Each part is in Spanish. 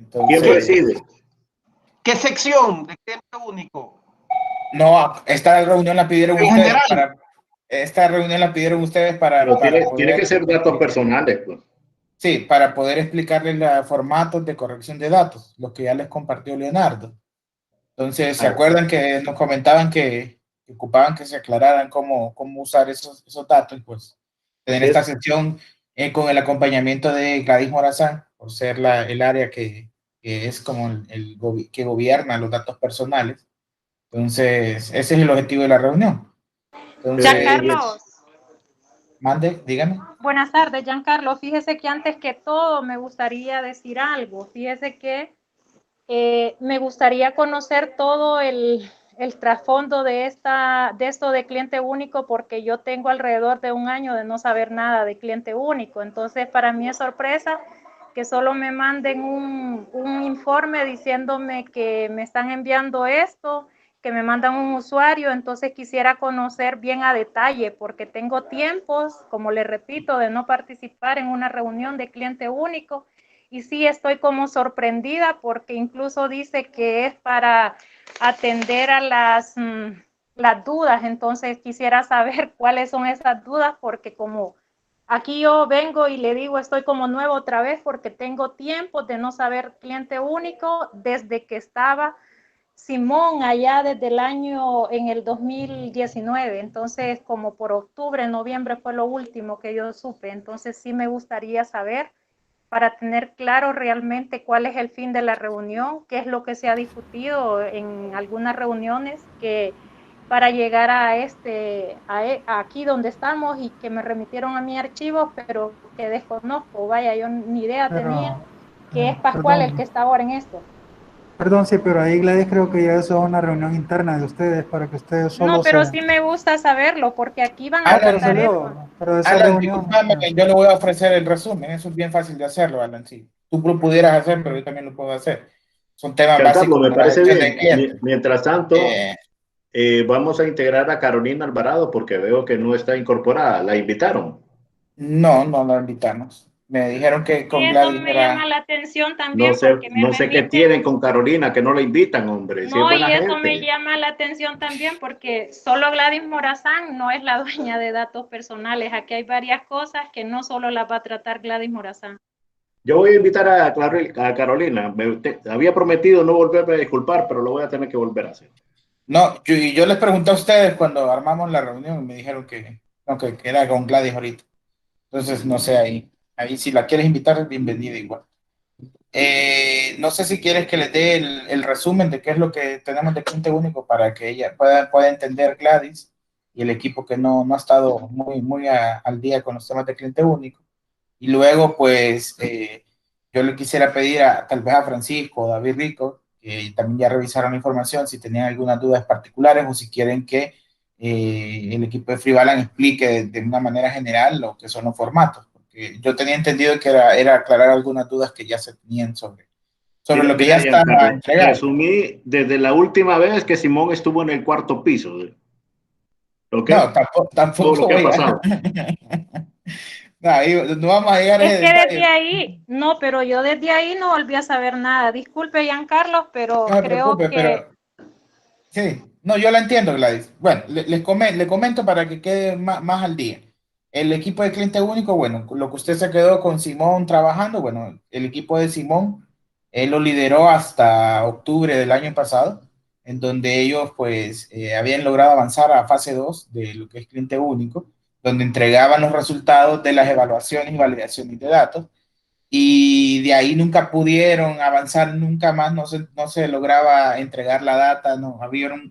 ¿Quién Entonces, preside? ¿Qué sección de cliente único? no, esta reunión la pidieron En ustedes general. esta reunión la pidieron ustedes Pero para tiene que poder, ser datos personales, pues. sí, para poder explicarles los formatos de corrección de datos, los que ya les compartió Leonardo. Entonces, ¿se acuerdan que nos comentaban que ocupaban que se aclararan cómo usar esos datos? Pues tener esta sesión con el acompañamiento de Gladys Morazán, por ser el área que es como que gobierna los datos personales. Entonces, ese es el objetivo de la reunión. Entonces, Giancarlos. Mande, dígame. Buenas tardes, Giancarlo. Fíjese que antes que todo me gustaría decir algo. Fíjese que me gustaría conocer todo el trasfondo de esto de cliente único, porque yo tengo alrededor de un año de no saber nada de cliente único. Entonces, para mí es sorpresa que solo me manden un informe diciéndome que me están enviando esto, que me mandan un usuario. Entonces quisiera conocer bien a detalle, porque tengo tiempos, como le repito, de no participar en una reunión de cliente único. Y sí estoy como sorprendida, porque incluso dice que es para atender a las dudas. Entonces quisiera saber cuáles son esas dudas, porque como aquí yo vengo y le digo, estoy como nuevo otra vez, porque tengo tiempo de no saber cliente único desde que estaba Simón allá desde el año en el 2019. Entonces, como por octubre, noviembre fue lo último que yo supe. Entonces, sí me gustaría saber, para tener claro realmente cuál es el fin de la reunión, qué es lo que se ha discutido en algunas reuniones, que para llegar a aquí donde estamos, y que me remitieron a mi archivo, pero que desconozco. Vaya, yo ni idea tenía que es Pascual el que está ahora en esto. Perdón, sí, pero ahí Gladys creo que ya eso es una reunión interna de ustedes para que ustedes solo no, pero sí me gusta saberlo, porque aquí van a tratar eso. Pero esa Alan, reunión, discúlpame, yo le voy a ofrecer el resumen. Eso es bien fácil de hacerlo, Alan. Sí, tú lo pudieras hacer, pero yo también lo puedo hacer. Son temas Giancarlo, básicos me de la parece gestión de bien. clientes. Mientras tanto, vamos a integrar a Carolina Alvarado porque veo que no está incorporada. ¿La invitaron? No la invitamos. Me dijeron que Sí, con eso Gladys me llama era... la atención también, porque me No sé qué remiten. tienen con Carolina, que no la invitan, hombre. Si es No, buena y eso me gente. llama la atención también, porque solo Gladys Morazán no es la dueña de datos personales. Aquí hay varias cosas que no solo las va a tratar Gladys Morazán. Yo voy a invitar a Carolina. Había prometido no volverme a disculpar, pero lo voy a tener que volver a hacer. No, yo les pregunté a ustedes cuando armamos la reunión y me dijeron no, que era con Gladys ahorita. Entonces, no sé, ahí si la quieres invitar, bienvenida igual. No sé si quieres que les dé el resumen de qué es lo que tenemos de cliente único para que ella pueda entender, Gladys, y el equipo que no ha estado muy al día con los temas de cliente único. Y luego, pues, yo le quisiera pedir tal vez a Francisco o David Rico, que también ya revisaron la información, si tenían algunas dudas particulares o si quieren que el equipo de FreeBalan explique de una manera general lo que son los formatos. Porque yo tenía entendido que era aclarar algunas dudas que ya se tenían sobre lo que ya está entregado. Resumí desde la última vez que Simón estuvo en el cuarto piso. ¿Okay? No, tampoco todo lo que ha pasado. No vamos a llegar a ese Es que detalle. desde ahí, no, pero yo desde ahí no volví a saber nada. Disculpe, Giancarlo, pero No me creo preocupe, que... pero sí, no, yo la entiendo, Gladys. Bueno, le comento para que quede más al día. El equipo de cliente único, bueno, lo que usted se quedó con Simón trabajando, bueno, el equipo de Simón, él lo lideró hasta octubre del año pasado, en donde ellos pues habían logrado avanzar a fase 2 de lo que es cliente único, donde entregaban los resultados de las evaluaciones y validaciones de datos, y de ahí nunca pudieron avanzar, nunca más no se lograba entregar la data, no,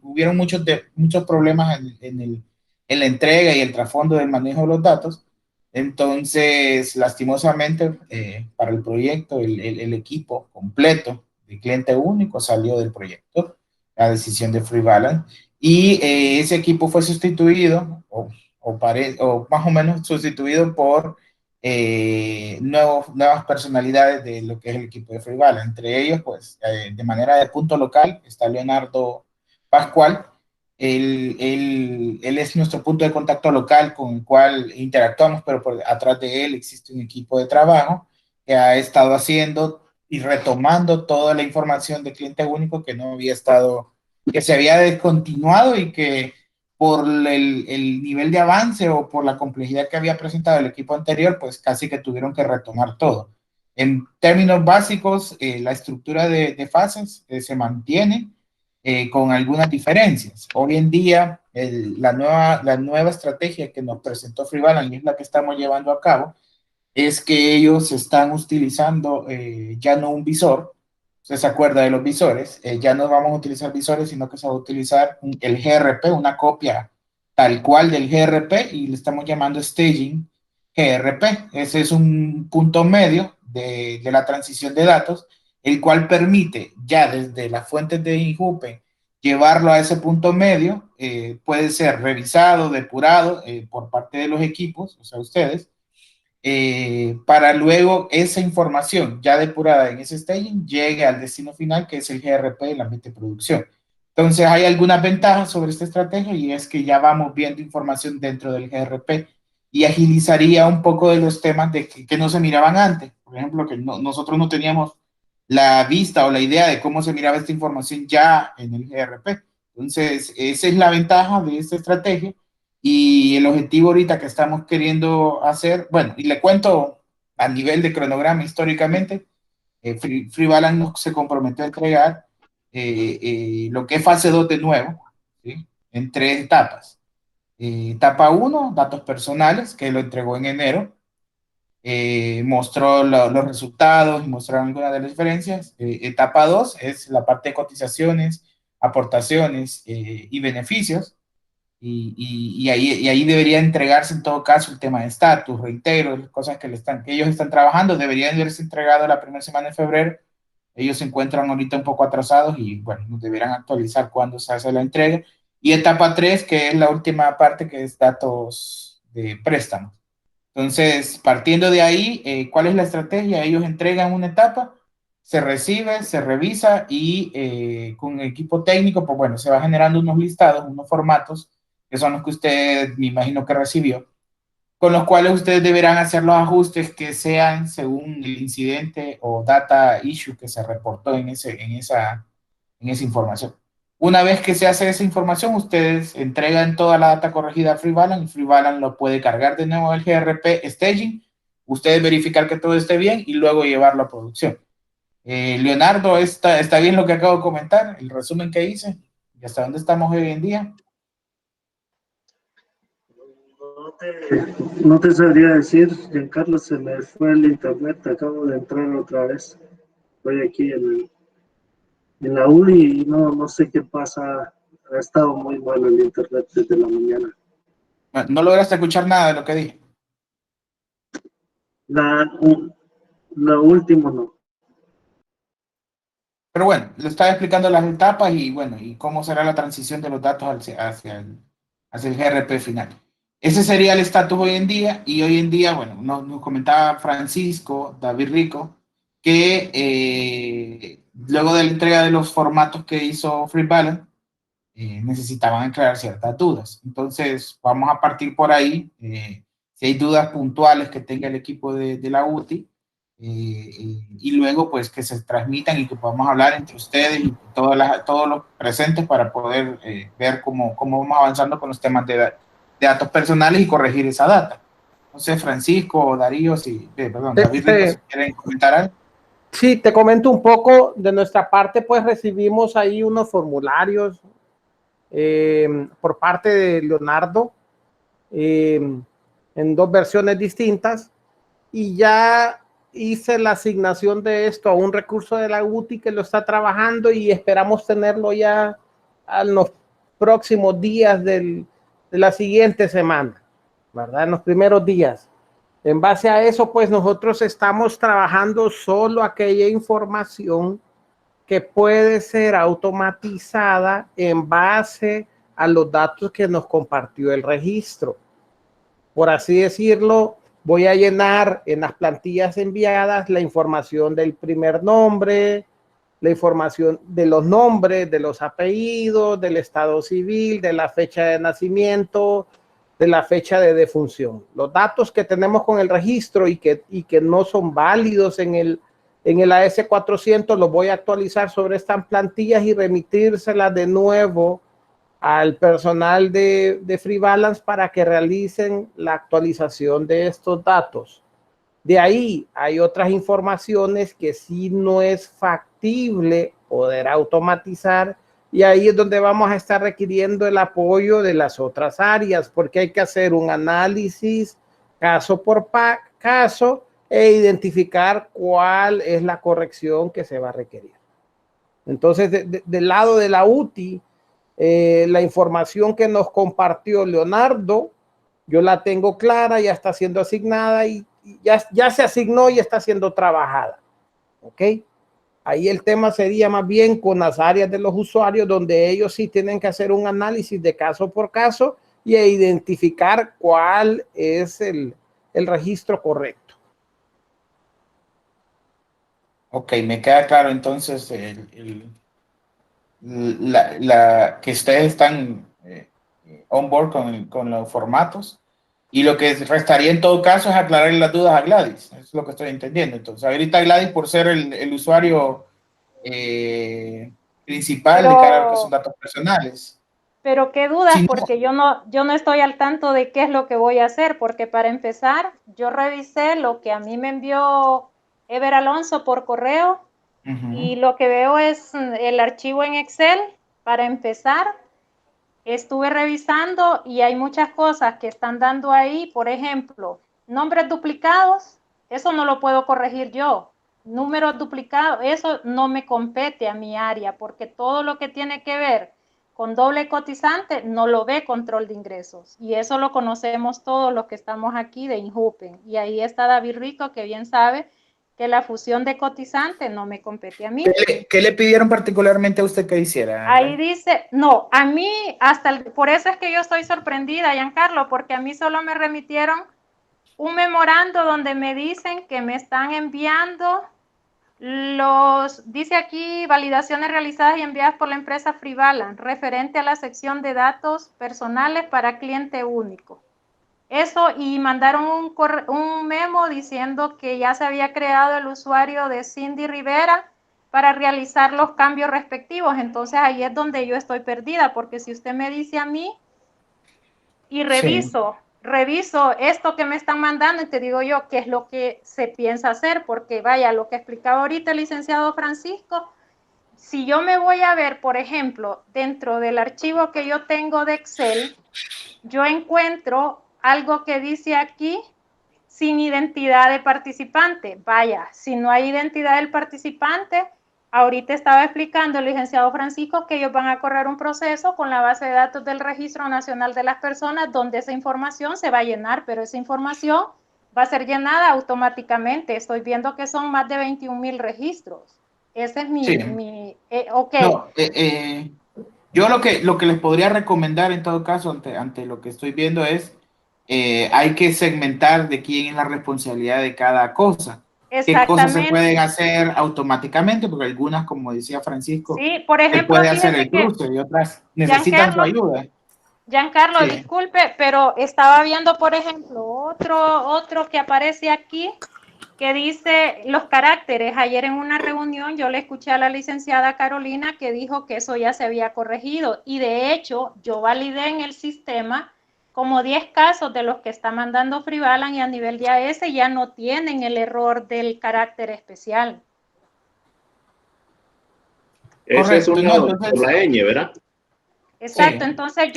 hubieron muchos problemas en la entrega y el trasfondo del manejo de los datos. Entonces, lastimosamente, para el proyecto, el equipo completo de cliente único salió del proyecto, la decisión de FreeBalance, y ese equipo fue sustituido, o más o menos sustituido por nuevas personalidades de lo que es el equipo de FreeBalance. Entre ellos, pues, de manera de punto local, está Leonardo Pascual. Él es nuestro punto de contacto local con el cual interactuamos, pero atrás de él existe un equipo de trabajo que ha estado haciendo y retomando toda la información de cliente único que no había estado, que se había descontinuado y que por el nivel de avance o por la complejidad que había presentado el equipo anterior, pues casi que tuvieron que retomar todo. En términos básicos, la estructura de fases se mantiene con algunas diferencias. Hoy en día, la nueva estrategia que nos presentó Free Balance y es la que estamos llevando a cabo, es que ellos están utilizando ya no un visor. Usted se acuerda de los visores, ya no vamos a utilizar visores, sino que se va a utilizar el GRP, una copia tal cual del GRP, y le estamos llamando staging GRP. Ese es un punto medio de la transición de datos, el cual permite ya desde las fuentes de INJUPE llevarlo a ese punto medio. Puede ser revisado, depurado por parte de los equipos, o sea, ustedes, para luego esa información ya depurada en ese staging llegue al destino final, que es el GRP, el ambiente de producción. Entonces hay algunas ventajas sobre esta estrategia, y es que ya vamos viendo información dentro del GRP y agilizaría un poco de los temas que no se miraban antes. Por ejemplo, que nosotros no teníamos la vista o la idea de cómo se miraba esta información ya en el GRP. Entonces, esa es la ventaja de esta estrategia. Y el objetivo ahorita que estamos queriendo hacer, bueno, y le cuento a nivel de cronograma históricamente, Free Balance nos se comprometió a entregar lo que es fase 2 de nuevo, ¿sí? En 3 etapas. Etapa 1, datos personales, que lo entregó en enero. Mostró los resultados y mostró algunas de las diferencias. Etapa 2 es la parte de cotizaciones, aportaciones y beneficios. Y ahí debería entregarse en todo caso el tema de estatus, reitero, cosas que ellos están trabajando, deberían haberse entregado la primera semana de febrero. Ellos se encuentran ahorita un poco atrasados y bueno, nos deberán actualizar cuando se hace la entrega. Y etapa 3, que es la última parte, que es datos de préstamos. Entonces, partiendo de ahí, ¿cuál es la estrategia? Ellos entregan una etapa, se recibe, se revisa y con el equipo técnico, pues bueno, se va generando unos listados, unos formatos, que son los que usted me imagino que recibió, con los cuales ustedes deberán hacer los ajustes que sean según el incidente o data issue que se reportó en esa información. Una vez que se hace esa información, ustedes entregan toda la data corregida a Free Balance y Free Balance lo puede cargar de nuevo al GRP staging, ustedes verificar que todo esté bien y luego llevarlo a producción. Leonardo, ¿está bien lo que acabo de comentar? El resumen que hice y hasta dónde estamos hoy en día. No te sabría decir, Giancarlo, se me fue el internet, acabo de entrar otra vez. Estoy aquí en la UDI y no sé qué pasa. Ha estado muy bueno el internet desde la mañana. No lograste escuchar nada de lo que dije. Lo último no. Pero bueno, le estaba explicando las etapas y bueno, y cómo será la transición de los datos hacia el GRP final. Ese sería el estatus hoy en día, y hoy en día, bueno, nos comentaba Francisco David Rico que luego de la entrega de los formatos que hizo Free Balance, necesitaban aclarar ciertas dudas. Entonces, vamos a partir por ahí. Si hay dudas puntuales que tenga el equipo de la UTI, y luego pues que se transmitan y que podamos hablar entre ustedes y todos los presentes para poder ver cómo vamos avanzando con los temas de datos personales y corregir esa data. No sé, Francisco o Darío, David, si quieren comentar algo. Sí, te comento un poco. De nuestra parte, pues recibimos ahí unos formularios por parte de Leonardo en 2 versiones distintas, y ya hice la asignación de esto a un recurso de la UTI que lo está trabajando y esperamos tenerlo ya en los próximos días de la siguiente semana, ¿verdad? En los primeros días. En base a eso, pues nosotros estamos trabajando solo aquella información que puede ser automatizada en base a los datos que nos compartió el registro. Por así decirlo, voy a llenar en las plantillas enviadas la información del primer nombre, la información de los nombres, de los apellidos, del estado civil, de la fecha de nacimiento, de la fecha de defunción. Los datos que tenemos con el registro y que no son válidos en en el AS400 lo voy a actualizar sobre estas plantillas y remitírselas de nuevo al personal de Free Balance para que realicen la actualización de estos datos. De ahí hay otras informaciones que sí no es factible poder automatizar, y ahí es donde vamos a estar requiriendo el apoyo de las otras áreas, porque hay que hacer un análisis caso por caso e identificar cuál es la corrección que se va a requerir. Entonces, del lado de la UTI, la información que nos compartió Leonardo, yo la tengo clara, ya está siendo asignada y ya se asignó y está siendo trabajada. ¿Ok? Ahí el tema sería más bien con las áreas de los usuarios, donde ellos sí tienen que hacer un análisis de caso por caso y identificar cuál es el registro correcto. Ok, me queda claro entonces que ustedes están on board con los formatos, y lo que restaría en todo caso es aclarar las dudas a Gladys. Eso es lo que estoy entendiendo. Entonces, ahorita Gladys, por ser el usuario principal de cara a lo que son datos personales. Pero qué dudas, Si no, porque yo no estoy al tanto de qué es lo que voy a hacer, porque para empezar, yo revisé lo que a mí me envió Ever Alonso por correo, y lo que veo es el archivo en Excel. Para empezar, estuve revisando y hay muchas cosas que están dando ahí. Por ejemplo, nombres duplicados, eso no lo puedo corregir yo. Números duplicados, eso no me compete a mi área, porque todo lo que tiene que ver con doble cotizante no lo ve control de ingresos, y eso lo conocemos todos los que estamos aquí de INJUPEN. Y ahí está David Rico, que bien sabe que la fusión de cotizante no me compete a mí. ¿Qué le pidieron particularmente a usted que hiciera? Ahí dice, no, a mí por eso es que yo estoy sorprendida, Giancarlo, porque a mí solo me remitieron un memorando donde me dicen que me están enviando dice aquí, validaciones realizadas y enviadas por la empresa Free Balance, referente a la sección de datos personales para cliente único. Eso, y mandaron un memo diciendo que ya se había creado el usuario de Cindy Rivera para realizar los cambios respectivos. Entonces ahí es donde yo estoy perdida, porque si usted me dice a mí y reviso esto que me están mandando, y te digo yo qué es lo que se piensa hacer, porque vaya, lo que explicaba ahorita el licenciado Francisco, si yo me voy a ver, por ejemplo, dentro del archivo que yo tengo de Excel, yo encuentro algo que dice aquí, sin identidad de participante. Vaya, si no hay identidad del participante, ahorita estaba explicando el licenciado Francisco que ellos van a correr un proceso con la base de datos del Registro Nacional de las Personas, donde esa información se va a llenar, pero esa información va a ser llenada automáticamente. Estoy viendo que son más de 21,000 registros. Ese es ok. No, yo lo que les podría recomendar en todo caso ante lo que estoy viendo es, hay que segmentar de quién es la responsabilidad de cada cosa. ¿Qué cosas se pueden hacer automáticamente? Porque algunas, como decía Francisco, sí, por ejemplo, se puede hacer el cruce, y otras necesitan su ayuda. Giancarlo, sí, disculpe, pero estaba viendo, por ejemplo, otro que aparece aquí, que dice los caracteres. Ayer en una reunión yo le escuché a la licenciada Carolina que dijo que eso ya se había corregido, y de hecho yo validé en el sistema como 10 casos de los que está mandando Free Balance, y a nivel de AS ya no tienen el error del carácter especial. Ese es uno por la ñ, ¿verdad? Exacto, sí. Entonces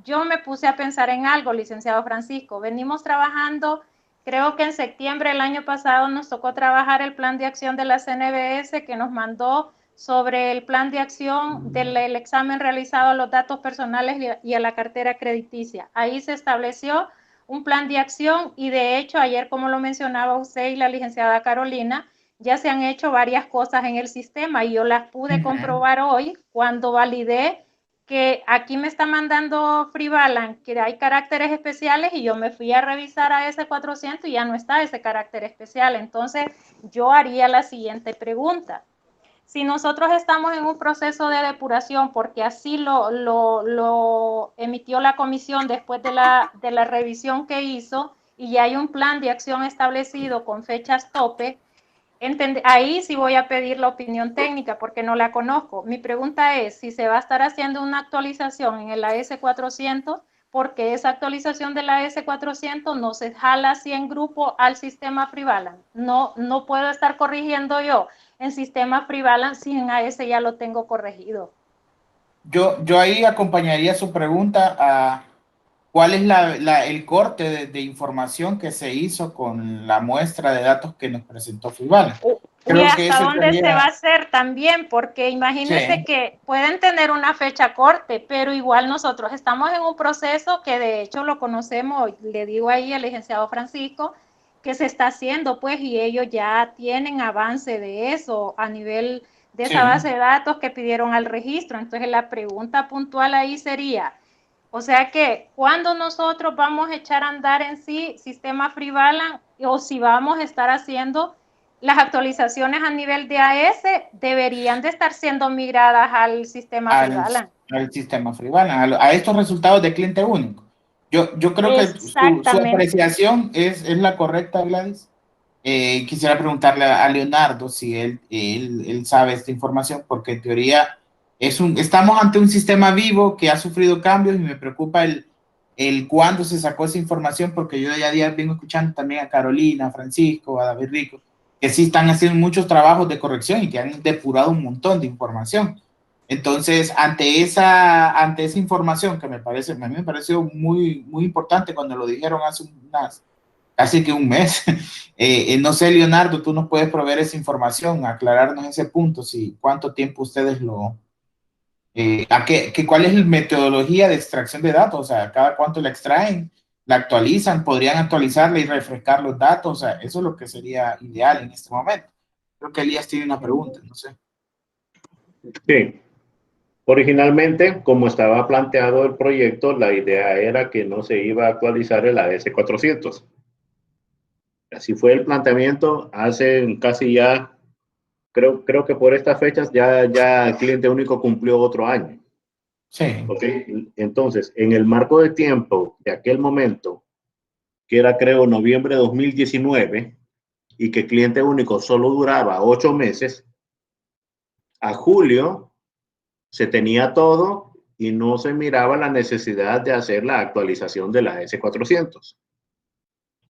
yo me puse a pensar en algo, licenciado Francisco. Venimos trabajando, creo que en septiembre del año pasado nos tocó trabajar el plan de acción de la CNBS, que nos mandó sobre el plan de acción del examen realizado a los datos personales y a la cartera crediticia. Ahí se estableció un plan de acción, y de hecho ayer, como lo mencionaba usted y la licenciada Carolina, ya se han hecho varias cosas en el sistema, y yo las pude comprobar hoy cuando validé que aquí me está mandando Free Balance que hay caracteres especiales, y yo me fui a revisar a ese 400 y ya no está ese carácter especial. Entonces yo haría la siguiente pregunta: si nosotros estamos en un proceso de depuración, porque así lo emitió la comisión después de la revisión que hizo, y ya hay un plan de acción establecido con fechas tope, Ahí sí voy a pedir la opinión técnica porque no la conozco. Mi pregunta es si se va a estar haciendo una actualización en el AS400, porque esa actualización de la AS400 no se jala así en grupo al sistema FreeBalance. No puedo estar corrigiendo yo en sistema FreeBalance si en AS ya lo tengo corregido. Yo ahí acompañaría su pregunta a cuál es el corte de información que se hizo con la muestra de datos que nos presentó FreeBalance. Y hasta dónde se va a hacer también, porque imagínense Sí. que pueden tener una fecha corte, pero igual nosotros estamos en un proceso que de hecho lo conocemos, le digo ahí al licenciado Francisco, que se está haciendo, pues, y ellos ya tienen avance de eso a nivel de esa base de datos que pidieron al registro. Entonces la pregunta puntual ahí sería, o sea que, ¿cuándo nosotros vamos a echar a andar en sí sistema FreeBalance o si vamos a estar haciendo las actualizaciones a nivel de AS deberían de estar siendo migradas al sistema FreeBalance? Al sistema FreeBalance, a estos resultados de cliente único. Yo creo que su apreciación es la correcta, Gladys. Quisiera preguntarle a Leonardo si él sabe esta información, porque en teoría estamos ante un sistema vivo que ha sufrido cambios y me preocupa el cuándo se sacó esa información, porque yo ya día vengo escuchando también a Carolina, a Francisco, a David Rico, que sí están haciendo muchos trabajos de corrección y que han depurado un montón de información. Entonces, ante esa información que a mí me pareció muy, muy importante cuando lo dijeron hace casi que un mes. No sé, Leonardo, tú nos puedes proveer esa información, aclararnos ese punto, si cuánto tiempo ustedes ¿cuál es la metodología de extracción de datos? O sea, cada cuánto la extraen, la actualizan, podrían actualizarla y refrescar los datos. O sea, eso es lo que sería ideal en este momento. Creo que Elías tiene una pregunta, no sé. Sí. Originalmente, como estaba planteado el proyecto, la idea era que no se iba a actualizar el AS400. Así fue el planteamiento hace casi ya, creo que por estas fechas ya el cliente único cumplió otro año. Sí. ¿Okay? Entonces, en el marco de tiempo de aquel momento, que era creo noviembre de 2019, y que cliente único solo duraba 8 meses, a julio se tenía todo y no se miraba la necesidad de hacer la actualización de la S400.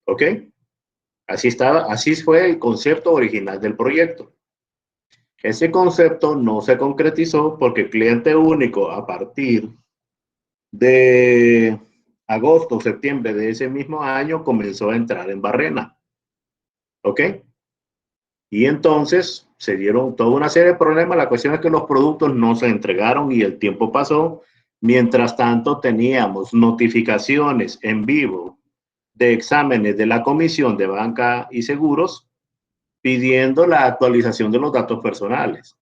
¿Ok? Así fue el concepto original del proyecto. Ese concepto no se concretizó porque el cliente único a partir de agosto o septiembre de ese mismo año comenzó a entrar en Barrena. ¿Ok? Y entonces se dieron toda una serie de problemas. La cuestión es que los productos no se entregaron y el tiempo pasó. Mientras tanto, teníamos notificaciones en vivo de exámenes de la Comisión de Banca y Seguros pidiendo la actualización de los datos personales.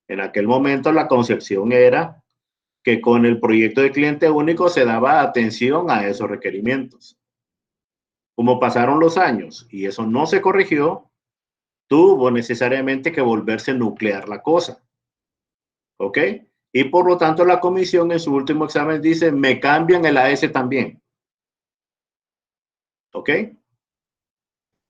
En aquel momento la concepción era que con el proyecto de cliente único se daba atención a esos requerimientos. Como pasaron los años y eso no se corrigió, tuvo necesariamente que volverse nuclear la cosa. ¿Ok? Y por lo tanto la comisión en su último examen dice, me cambian el AS también. ¿Ok?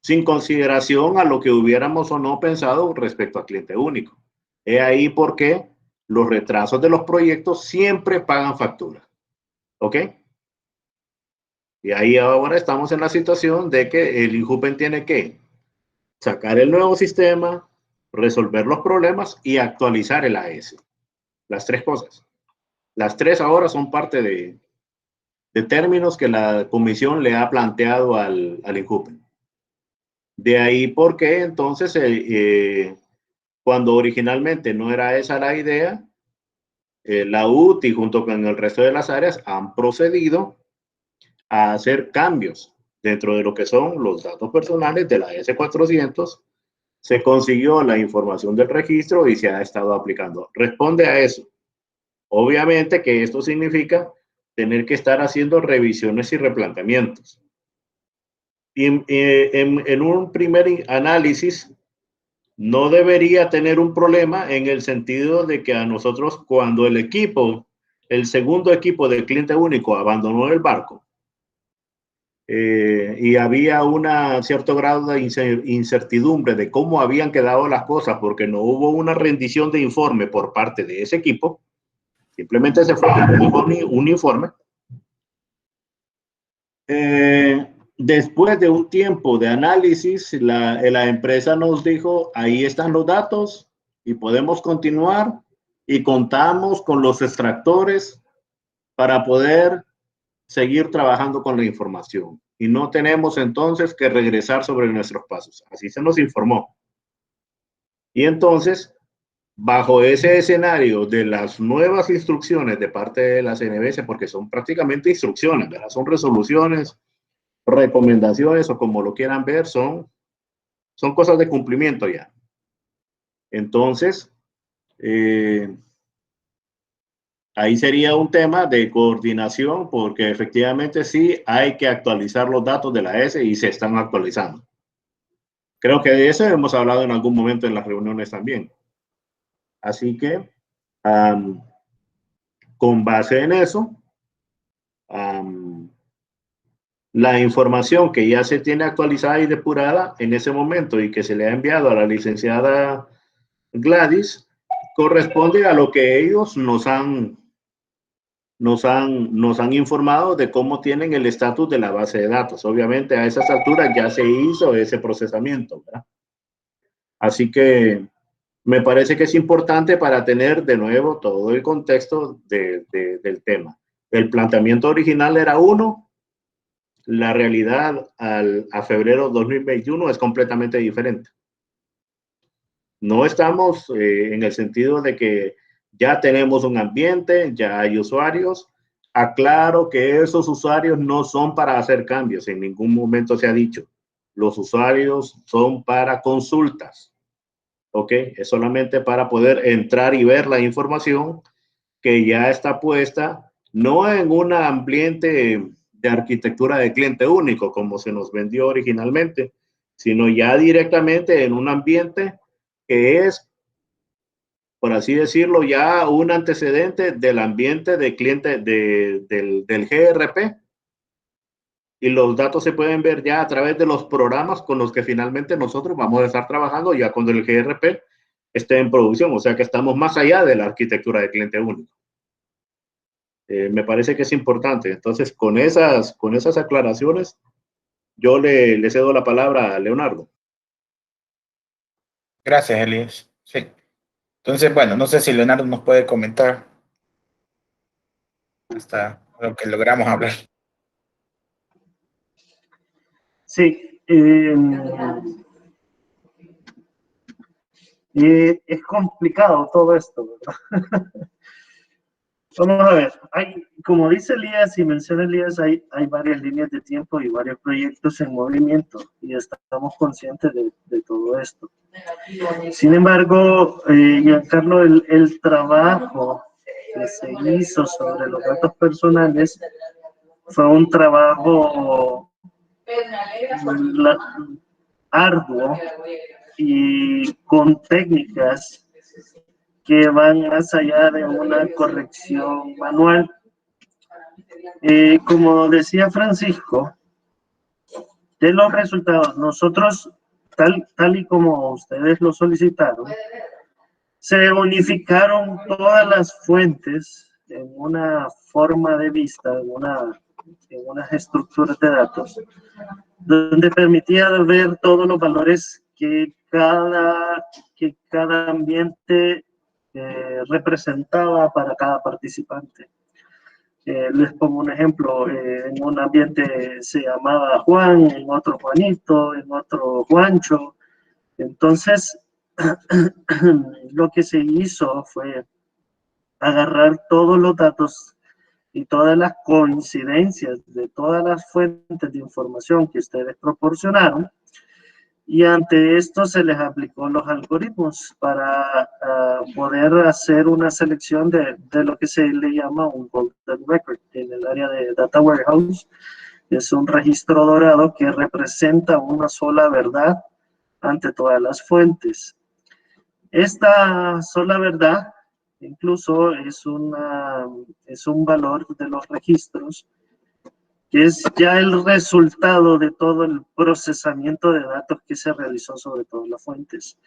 Sin consideración a lo que hubiéramos o no pensado respecto al cliente único. Es ahí porque los retrasos de los proyectos siempre pagan factura. ¿Ok? Y ahí ahora estamos en la situación de que el INJUPEN tiene que sacar el nuevo sistema, resolver los problemas y actualizar el AS. Las tres cosas. Las tres ahora son parte de términos que la comisión le ha planteado al INJUPEN. De ahí porque entonces, cuando originalmente no era esa la idea, la UTI junto con el resto de las áreas han procedido a hacer cambios dentro de lo que son los datos personales de la S400. Se consiguió la información del registro y se ha estado aplicando. Responde a eso. Obviamente que esto significa tener que estar haciendo revisiones y replanteamientos. Y en un primer análisis, no debería tener un problema en el sentido de que a nosotros, cuando el segundo equipo del cliente único abandonó el barco, y había un cierto grado de incertidumbre de cómo habían quedado las cosas porque no hubo una rendición de informe por parte de ese equipo, simplemente se fue un informe. Después de un tiempo de análisis, la empresa nos dijo, ahí están los datos y podemos continuar y contamos con los extractores para poder seguir trabajando con la información. Y no tenemos entonces que regresar sobre nuestros pasos. Así se nos informó. Y entonces, bajo ese escenario de las nuevas instrucciones de parte de la CNBS, porque son prácticamente instrucciones, ¿verdad? Son resoluciones, recomendaciones o como lo quieran ver, son cosas de cumplimiento ya. Entonces, ahí sería un tema de coordinación porque efectivamente sí hay que actualizar los datos de la S y se están actualizando. Creo que de eso hemos hablado en algún momento en las reuniones también. Así que, con base en eso, la información que ya se tiene actualizada y depurada en ese momento y que se le ha enviado a la licenciada Gladys corresponde a lo que ellos nos han informado de cómo tienen el estatus de la base de datos. Obviamente a esas alturas ya se hizo ese procesamiento, ¿verdad? Así que me parece que es importante para tener de nuevo todo el contexto del tema. El planteamiento original era uno, la realidad a febrero 2021 es completamente diferente. No estamos en el sentido de que ya tenemos un ambiente, ya hay usuarios. Aclaro que esos usuarios no son para hacer cambios, en ningún momento se ha dicho. Los usuarios son para consultas, ¿ok? Es solamente para poder entrar y ver la información que ya está puesta, no en un ambiente de arquitectura de cliente único, como se nos vendió originalmente, sino ya directamente en un ambiente que es, por así decirlo, ya un antecedente del ambiente de cliente del GRP. Y los datos se pueden ver ya a través de los programas con los que finalmente nosotros vamos a estar trabajando ya cuando el GRP esté en producción. O sea que estamos más allá de la arquitectura de cliente único. Me parece que es importante. Entonces, con esas aclaraciones, yo le cedo la palabra a Leonardo. Gracias, Elías. Sí. Entonces, bueno, no sé si Leonardo nos puede comentar hasta lo que logramos hablar. Sí, es complicado todo esto, ¿verdad? Vamos a ver, como dice Elías y menciona Elías, hay varias líneas de tiempo y varios proyectos en movimiento y estamos conscientes de todo esto. Sin embargo, Giancarlo, el trabajo que se hizo sobre los datos personales fue un trabajo arduo y con técnicas que van más allá de una corrección manual. Como decía Francisco, de los resultados, nosotros, tal y como ustedes lo solicitaron, se unificaron todas las fuentes en una forma de vista, en unas estructuras de datos, donde permitía ver todos los valores que cada ambiente representaba para cada participante. Les pongo un ejemplo, en un ambiente se llamaba Juan, en otro Juanito, en otro Juancho. Entonces, lo que se hizo fue agarrar todos los datos y todas las coincidencias de todas las fuentes de información que ustedes proporcionaron, y ante esto se les aplicó los algoritmos para poder hacer una selección de lo que se le llama un golden record en el área de data warehouse. Es un registro dorado que representa una sola verdad ante todas las fuentes. Esta sola verdad incluso es un valor de los registros que es ya el resultado de todo el procesamiento de datos que se realizó sobre todas las fuentes.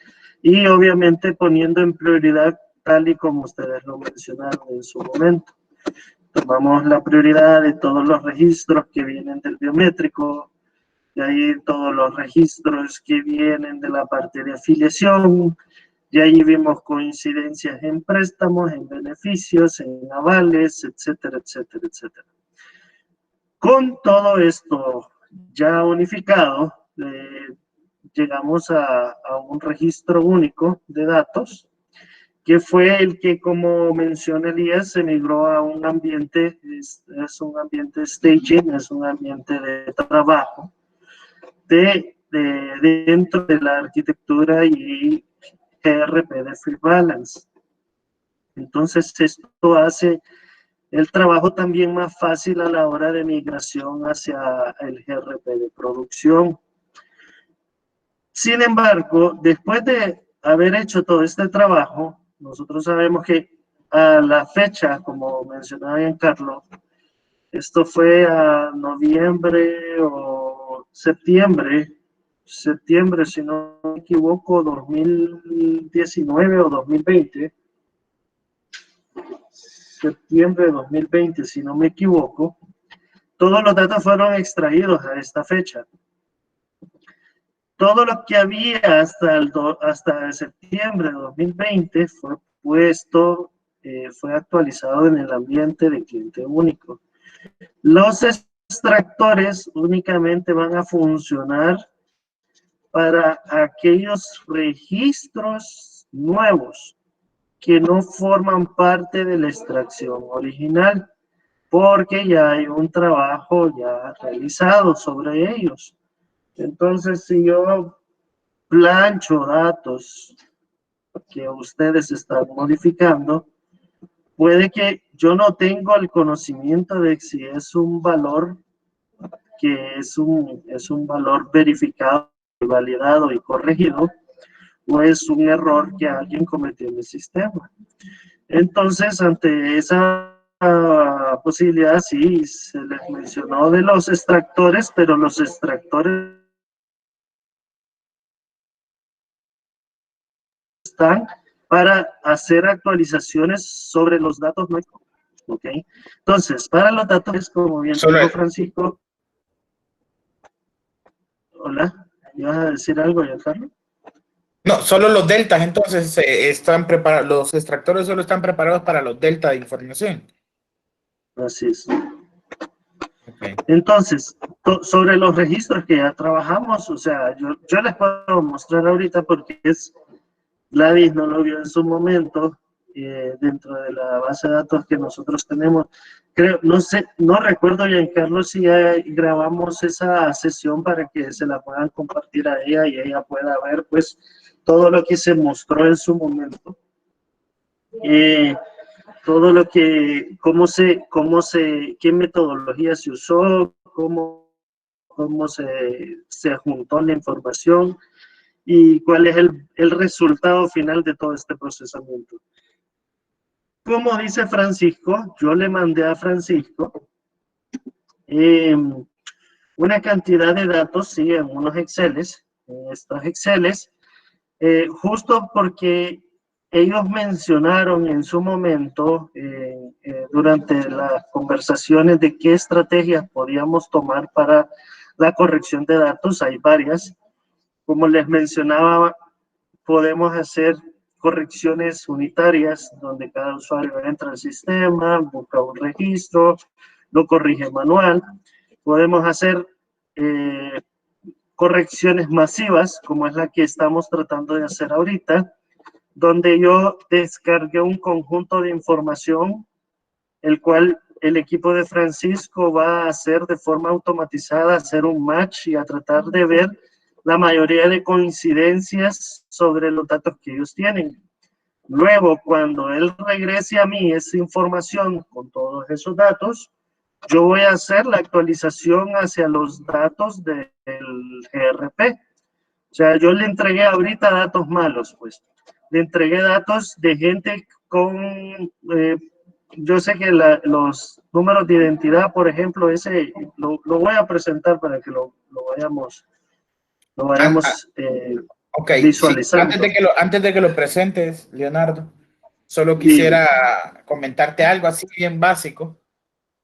Y obviamente poniendo en prioridad, tal y como ustedes lo mencionaron en su momento. Tomamos la prioridad de todos los registros que vienen del biométrico, de ahí todos los registros que vienen de la parte de afiliación, y ahí vimos coincidencias en préstamos, en beneficios, en avales, etcétera, etcétera, etcétera. Con todo esto ya unificado, llegamos a un registro único de datos, que fue el que, como menciona Elías, se migró a un ambiente, es un ambiente staging, es un ambiente de trabajo, dentro de la arquitectura y GRP de Free Balance. Entonces, esto hace el trabajo también más fácil a la hora de migración hacia el GRP de producción. Sin embargo, después de haber hecho todo este trabajo, nosotros sabemos que a la fecha, como mencionaba Giancarlo, esto fue a noviembre o septiembre, si no me equivoco, 2019 o 2020, septiembre de 2020, si no me equivoco, todos los datos fueron extraídos a esta fecha. Todo lo que había hasta septiembre de 2020 fue puesto, fue actualizado en el ambiente de cliente único. Los extractores únicamente van a funcionar para aquellos registros nuevos que no forman parte de la extracción original, porque ya hay un trabajo ya realizado sobre ellos. Entonces, si yo plancho datos que ustedes están modificando, puede que yo no tenga el conocimiento de si es un valor que es un valor verificado, validado y corregido, o es un error que alguien cometió en el sistema. Entonces, ante esa posibilidad, sí, se les mencionó de los extractores, pero los extractores están para hacer actualizaciones sobre los datos nuestros. ¿Ok? Entonces, para los datos, como bien dijo Francisco. Hola, ¿ibas a decir algo, Giancarlo? No, solo los deltas, entonces están preparados, los extractores solo están preparados para los deltas de información. Así es. Okay. Entonces, sobre los registros que ya trabajamos, o sea, yo les puedo mostrar ahorita porque Gladys no lo vio en su momento, dentro de la base de datos que nosotros tenemos. Creo, no sé, no recuerdo, Giancarlo, si ya grabamos esa sesión para que se la puedan compartir a ella y ella pueda ver, pues, todo lo que se mostró en su momento. Todo lo que, qué metodología se usó, cómo se juntó la información y cuál es el resultado final de todo este procesamiento. Como dice Francisco, yo le mandé a Francisco una cantidad de datos, sí, en unos Exceles, en estos Exceles, justo porque ellos mencionaron en su momento, durante las conversaciones, de qué estrategias podíamos tomar para la corrección de datos. Hay varias. Como les mencionaba, podemos hacer correcciones unitarias, donde cada usuario entra al sistema, busca un registro, lo corrige manual. Podemos hacer correcciones masivas, como es la que estamos tratando de hacer ahorita, donde yo descargué un conjunto de información, el cual el equipo de Francisco va a hacer de forma automatizada, hacer un match y a tratar de ver la mayoría de coincidencias sobre los datos que ellos tienen. Luego, cuando él regrese a mí esa información con todos esos datos, yo voy a hacer la actualización hacia los datos del GRP. O sea, yo le entregué ahorita datos malos, pues. Le entregué datos de gente con yo sé que los números de identidad, por ejemplo, ese lo voy a presentar para que lo vayamos Ok, sí, visualizando. antes de que lo presentes, Leonardo, solo Dime. quisiera comentarte algo así bien básico.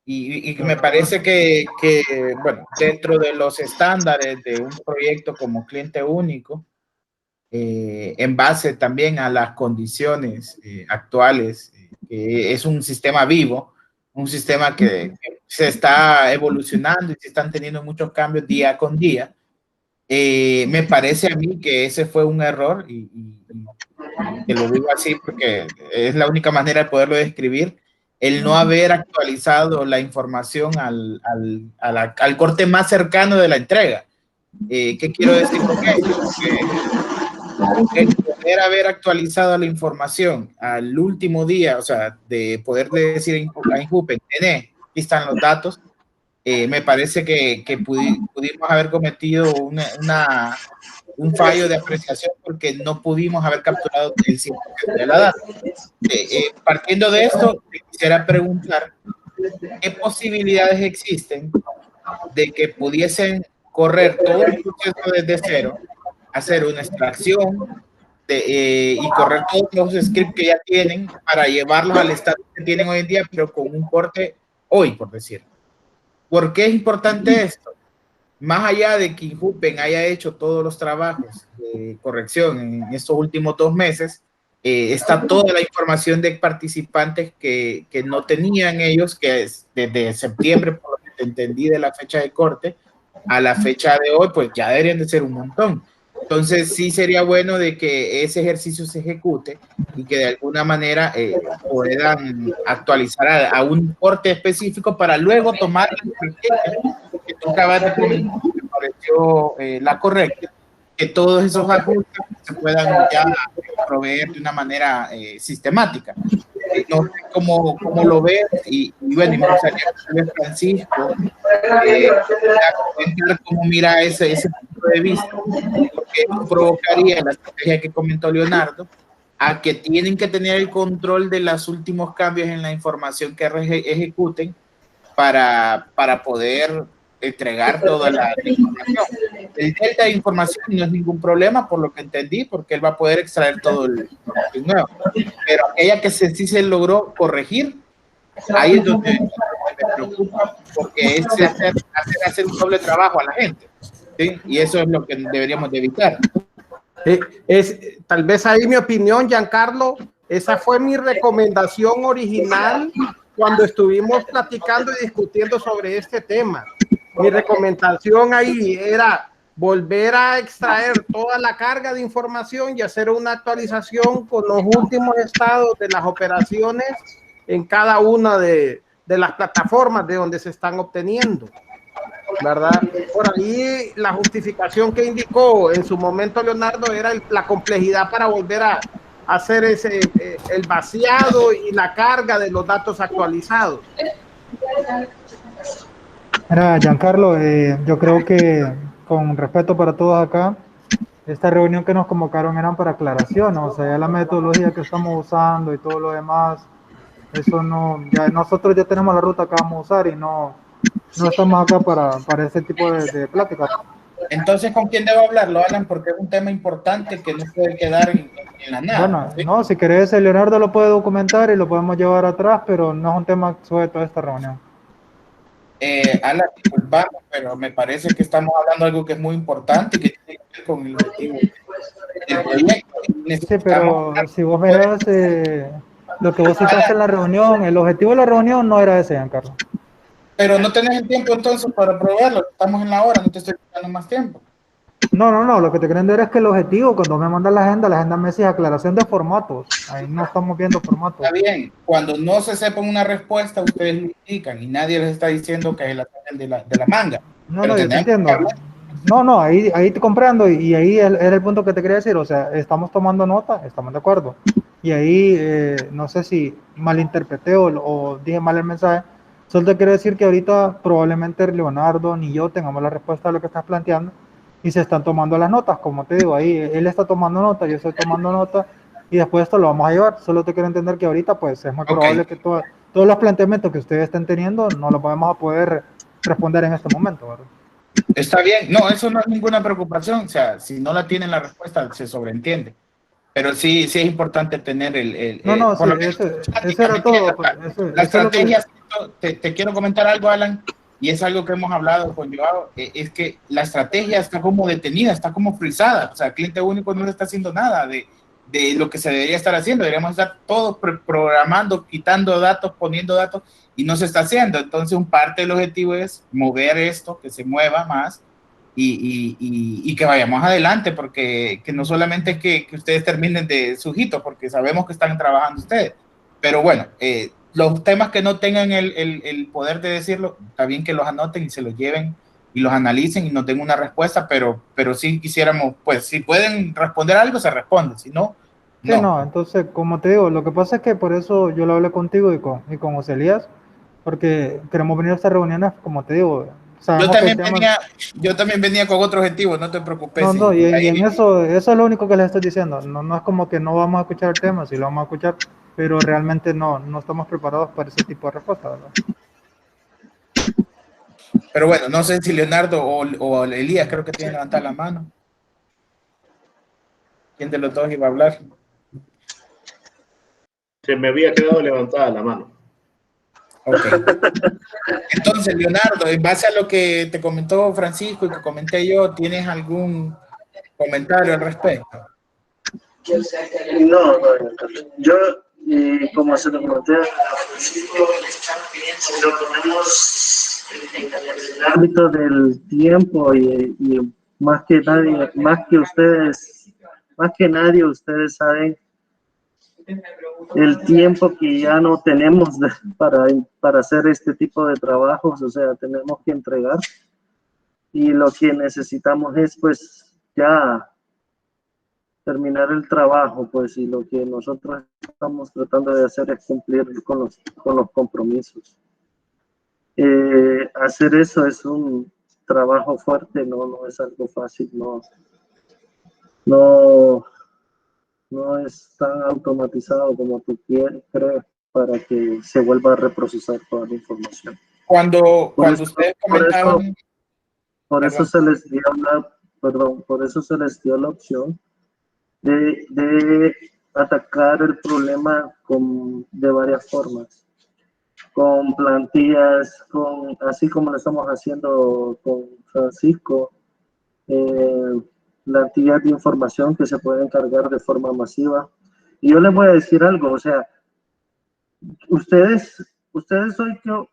Y me parece que, bueno, dentro de los estándares de un proyecto como cliente único, en base también a las condiciones actuales, que es un sistema vivo, un sistema que se está evolucionando y se están teniendo muchos cambios día con día. Me parece a mí que ese fue un error y te lo digo así porque es la única manera de poderlo describir, el no haber actualizado la información al corte más cercano de la entrega. ¿Qué quiero decir con esto? El poder haber actualizado la información al último día, o sea, de poder decir a Injupen, aquí están los datos, me parece que pudimos haber cometido un fallo de apreciación porque no pudimos haber capturado el 100% de la data. Partiendo de esto, te quisiera preguntar qué posibilidades existen de que pudiesen correr todo el proceso desde cero, hacer una extracción y correr todos los scripts que ya tienen para llevarlos al estado que tienen hoy en día, pero con un corte hoy, por decir. ¿Por qué es importante esto? Más allá de que Injupen haya hecho todos los trabajos de corrección en estos últimos 2 meses, está toda la información de participantes que no tenían ellos, que es desde septiembre, por lo que te entendí de la fecha de corte, a la fecha de hoy, pues ya deberían de ser un montón. Entonces sí sería bueno de que ese ejercicio se ejecute y que de alguna manera puedan actualizar a un corte específico para luego tomar la estrategia que tú acabas de comentar, que me pareció la correcta, que todos esos ajustes se puedan ya proveer de una manera sistemática. No sé cómo lo ves y bueno, y me gustaría que Francisco comentar cómo mira ese punto de vista, porque provocaría la estrategia que comentó Leonardo, a que tienen que tener el control de los últimos cambios en la información que ejecuten para poder entregar toda la información. El delta de información no es ningún problema, por lo que entendí, porque él va a poder extraer todo el información nuevo. Pero aquella que sí se logró corregir, ahí es donde me preocupa, porque es hacer un doble trabajo a la gente, ¿sí? Y eso es lo que deberíamos de evitar. Tal vez ahí mi opinión, Giancarlo, esa fue mi recomendación original cuando estuvimos platicando y discutiendo sobre este tema. Mi recomendación ahí era volver a extraer toda la carga de información y hacer una actualización con los últimos estados de las operaciones en cada una de las plataformas de donde se están obteniendo, ¿verdad? Por ahí la justificación que indicó en su momento Leonardo era la complejidad para volver a hacer el vaciado y la carga de los datos actualizados. Mira, Giancarlo, yo creo que con respeto para todos acá, esta reunión que nos convocaron eran para aclaración, o sea, ya la metodología que estamos usando y todo lo demás, eso no, ya nosotros ya tenemos la ruta que vamos a usar y no estamos acá para ese tipo de pláticas. Entonces, ¿con quién debo hablarlo, Alan? Porque es un tema importante que no puede quedar en la nada. Bueno, ¿sí? no, si querés, Leonardo lo puede documentar y lo podemos llevar atrás, pero no es un tema sujeto a esta reunión. Alan, disculpame, pero me parece que estamos hablando de algo que es muy importante y que tiene que ver con el objetivo del proyecto. Sí, pero si vos mirás lo que vos citaste en la reunión, el objetivo de la reunión no era ese, Giancarlo. Pero no tenés el tiempo entonces para probarlo, estamos en la hora, no te estoy dando más tiempo. No, lo que te quieren decir es que el objetivo, cuando me mandan la agenda me dice aclaración de formatos, ahí no estamos viendo formatos. Está bien, cuando no se sepa una respuesta, ustedes lo indican y nadie les está diciendo que es la de la manga. No, yo te entiendo. No, ahí te comprendo y ahí era el punto que te quería decir, o sea, estamos tomando nota, estamos de acuerdo. Y ahí, no sé si malinterpreté o dije mal el mensaje, solo te quiero decir que ahorita probablemente Leonardo ni yo tengamos la respuesta a lo que estás planteando y se están tomando las notas, como te digo, ahí él está tomando nota, yo estoy tomando nota y después esto lo vamos a llevar. Solo te quiero entender que ahorita pues es muy probable que todos los planteamientos que ustedes estén teniendo no los vamos a poder responder en este momento, ¿verdad? Está bien, no, eso no es ninguna preocupación, o sea, si no la tienen la respuesta, se sobreentiende. Pero sí es importante tener No, sí, por lo menos, eso era todo. La estrategia, te quiero comentar algo, Alan, y es algo que hemos hablado con Joao, es que la estrategia está como detenida, está como frisada, o sea, el cliente único no le está haciendo nada de lo que se debería estar haciendo, deberíamos estar todos programando, quitando datos, poniendo datos, y no se está haciendo. Entonces, un parte del objetivo es mover esto, que se mueva más, y que vayamos adelante, porque que no solamente es que ustedes terminen de sus hitos, porque sabemos que están trabajando ustedes, pero bueno, los temas que no tengan el poder de decirlo, está bien que los anoten y se los lleven y los analicen y nos den una respuesta, pero sí quisiéramos, pues si pueden responder algo, se responde, si no, sí, no, entonces, como te digo, lo que pasa es que por eso yo lo hablé contigo y con José Elías, porque queremos venir a estas reuniones, como te digo, yo también venía con otro objetivo, no te preocupes. No, y en eso es lo único que les estoy diciendo. No es como que no vamos a escuchar el tema, sí lo vamos a escuchar, pero realmente no estamos preparados para ese tipo de respuesta, ¿verdad? Pero bueno, no sé si Leonardo o Elías creo que tienen que levantar la mano. ¿Quién de los dos iba a hablar? Se me había quedado levantada la mano. Ok. Entonces, Leonardo, en base a lo que te comentó Francisco y que comenté yo, ¿tienes algún comentario al respecto? No, yo, como se lo comenté a Francisco, lo ponemos en el ámbito del tiempo y más que nadie, más que nadie, ustedes saben el tiempo que ya no tenemos para hacer este tipo de trabajos, o sea, tenemos que entregar y lo que necesitamos es pues ya terminar el trabajo, pues, y lo que nosotros estamos tratando de hacer es cumplir con los compromisos. Hacer eso es un trabajo fuerte, no es algo fácil, no es tan automatizado como tú crees para que se vuelva a reprocesar toda la información. Cuando ustedes comentaban... Por eso se les dio la opción de atacar el problema de varias formas, con plantillas, así como lo estamos haciendo con Francisco, plantillas de información que se pueden cargar de forma masiva. Y yo les voy a decir algo, o sea, ustedes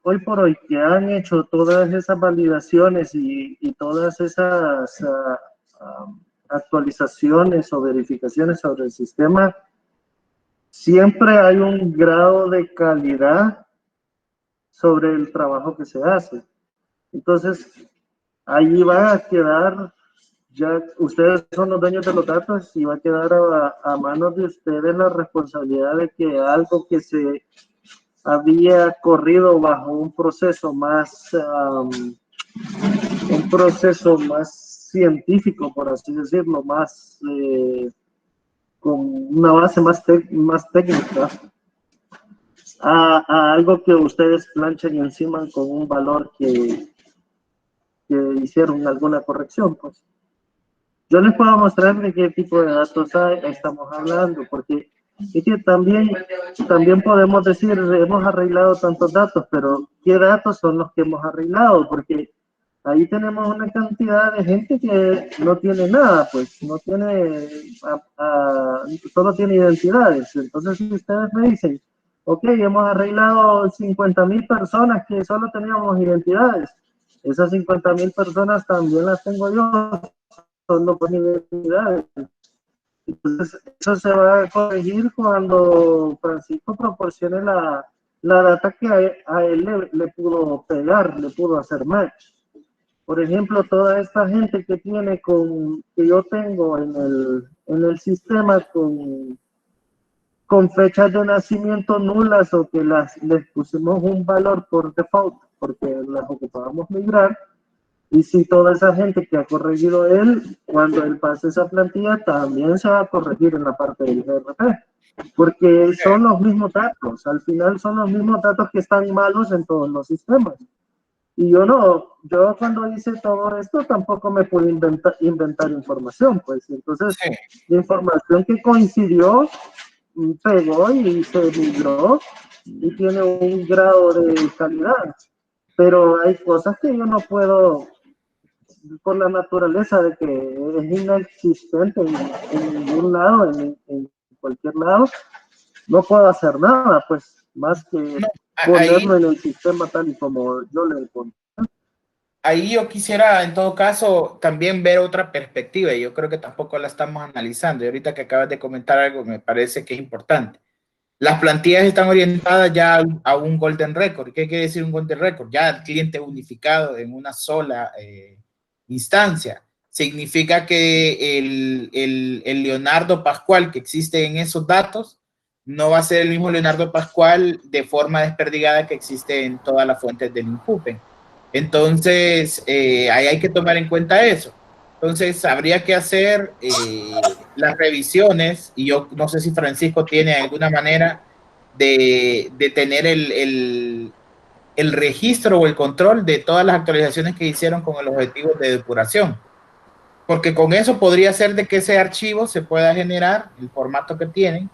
hoy por hoy que han hecho todas esas validaciones y todas esas actualizaciones o verificaciones sobre el sistema, siempre hay un grado de calidad sobre el trabajo que se hace. Entonces, ahí va a quedar, ya ustedes son los dueños de los datos y va a quedar a manos de ustedes la responsabilidad de que algo que se había corrido bajo un proceso más científico, por así decirlo, más con una base más técnica, a algo que ustedes planchan y encima con un valor que hicieron alguna corrección, pues. Yo les puedo mostrar de qué tipo de datos estamos hablando, porque es que también podemos decir, hemos arreglado tantos datos, pero ¿qué datos son los que hemos arreglado? Porque ahí tenemos una cantidad de gente que no tiene nada, pues, no tiene, solo tiene identidades. Entonces, si ustedes me dicen, ok, hemos arreglado 50,000 personas que solo teníamos identidades, esas 50,000 personas también las tengo yo, solo con identidades. Entonces, eso se va a corregir cuando Francisco proporcione la data que a él le pudo pegar, le pudo hacer match. Por ejemplo, toda esta gente que yo tengo en el sistema con fechas de nacimiento nulas o que les pusimos un valor por default porque las ocupábamos migrar, Y si toda esa gente que ha corregido él, cuando él pase esa plantilla, también se va a corregir en la parte del GRP. Porque son los mismos datos, al final son los mismos datos que están malos en todos los sistemas. Y yo cuando hice todo esto tampoco me pude inventar información, pues entonces la información que coincidió pegó y se migró y tiene un grado de calidad. Pero hay cosas que yo no puedo, por la naturaleza de que es inexistente en ningún lado, en cualquier lado, no puedo hacer nada, pues, más que ponerlo en el sistema tal y como yo le encontré. Ahí yo quisiera, en todo caso, también ver otra perspectiva, y yo creo que tampoco la estamos analizando, y ahorita que acabas de comentar algo, me parece que es importante. Las plantillas están orientadas ya a un Golden Record. ¿Qué quiere decir un Golden Record? Ya el cliente unificado en una sola instancia. Significa que el Leonardo Pascual que existe en esos datos no va a ser el mismo Leonardo Pascual de forma desperdigada que existe en todas las fuentes del INJUPEN. Entonces, ahí hay que tomar en cuenta eso. Entonces, habría que hacer las revisiones, y yo no sé si Francisco tiene alguna manera de tener el registro o el control de todas las actualizaciones que hicieron con el objetivo de depuración. Porque con eso podría ser de que ese archivo se pueda generar, el formato que tienen,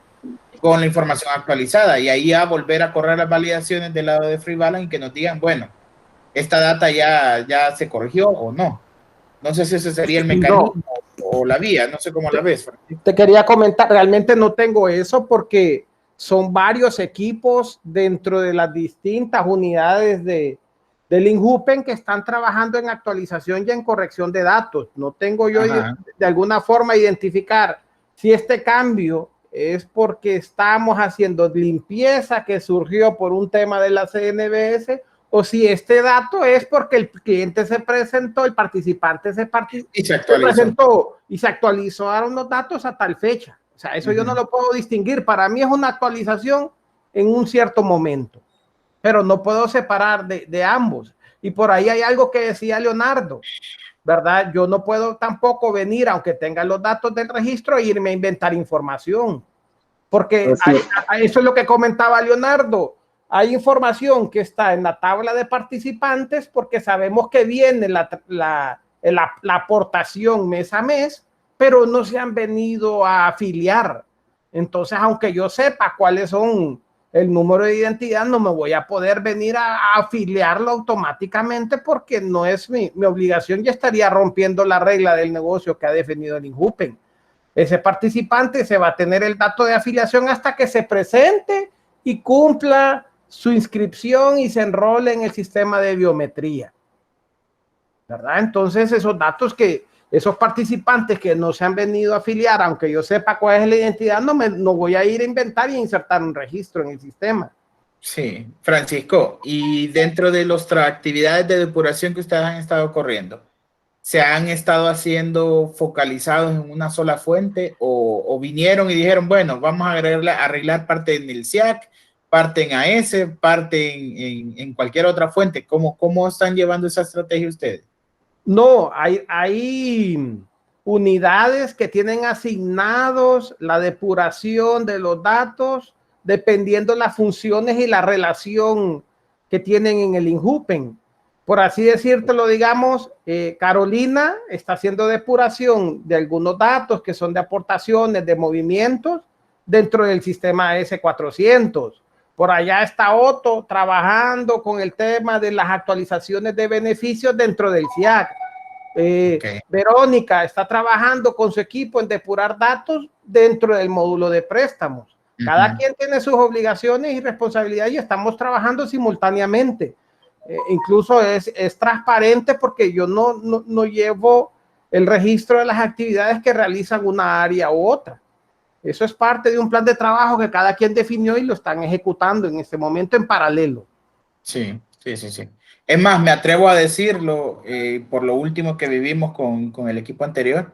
con la información actualizada, y ahí a volver a correr las validaciones del lado de FreeBalance y que nos digan, bueno, esta data ya se corrigió o no. No sé si ese sería el mecanismo o la vía, no sé cómo la ves. Te quería comentar, realmente no tengo eso porque son varios equipos dentro de las distintas unidades del INJUPEN que están trabajando en actualización y en corrección de datos. No tengo yo de alguna forma identificar si este cambio es porque estamos haciendo limpieza que surgió por un tema de la CNBS, o si este dato es porque el cliente se presentó, el participante se presentó y se actualizaron los datos a tal fecha. O sea, eso yo no lo puedo distinguir. Para mí es una actualización en un cierto momento, pero no puedo separar de ambos. Y por ahí hay algo que decía Leonardo, ¿verdad? Yo no puedo tampoco venir, aunque tenga los datos del registro, e irme a inventar información, porque eso es lo que comentaba Leonardo. Hay información que está en la tabla de participantes porque sabemos que viene la aportación mes a mes, pero no se han venido a afiliar. Entonces, aunque yo sepa cuáles son el número de identidad, no me voy a poder venir a afiliarlo automáticamente porque no es mi obligación. Ya estaría rompiendo la regla del negocio que ha definido el INJUPEN. Ese participante se va a tener el dato de afiliación hasta que se presente y cumpla su inscripción y se enrole en el sistema de biometría, ¿verdad? Entonces esos datos esos participantes que no se han venido a afiliar, aunque yo sepa cuál es la identidad, no voy a ir a inventar y insertar un registro en el sistema. Sí, Francisco, y dentro de las actividades de depuración que ustedes han estado corriendo, ¿se han estado haciendo focalizados en una sola fuente o vinieron y dijeron, bueno, vamos a arreglar parte en el SIAC, parte en AS, parte en cualquier otra fuente? ¿Cómo están llevando esa estrategia ustedes? No, hay unidades que tienen asignados la depuración de los datos dependiendo las funciones y la relación que tienen en el INJUPEN. Por así decírtelo, digamos, Carolina está haciendo depuración de algunos datos que son de aportaciones, de movimientos dentro del sistema S400. Por allá está Otto trabajando con el tema de las actualizaciones de beneficios dentro del SIAC. Verónica está trabajando con su equipo en depurar datos dentro del módulo de préstamos. Cada quien tiene sus obligaciones y responsabilidades y estamos trabajando simultáneamente. Incluso es transparente porque yo no llevo el registro de las actividades que realizan una área u otra. Eso es parte de un plan de trabajo que cada quien definió y lo están ejecutando en este momento en paralelo. Sí. Es más, me atrevo a decirlo por lo último que vivimos con el equipo anterior,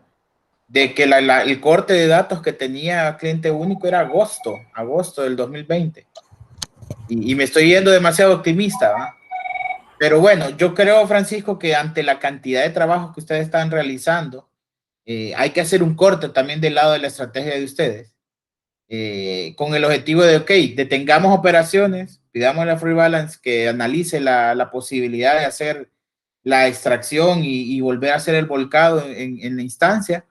de que el corte de datos que tenía cliente único era agosto del 2020. Y me estoy yendo demasiado optimista, ¿va? Pero bueno, yo creo, Francisco, que ante la cantidad de trabajos que ustedes están realizando, hay que hacer un corte también del lado de la estrategia de ustedes, con el objetivo de, ok, detengamos operaciones, pidamos a Free Balance que analice la posibilidad de hacer la extracción y volver a hacer el volcado en la instancia.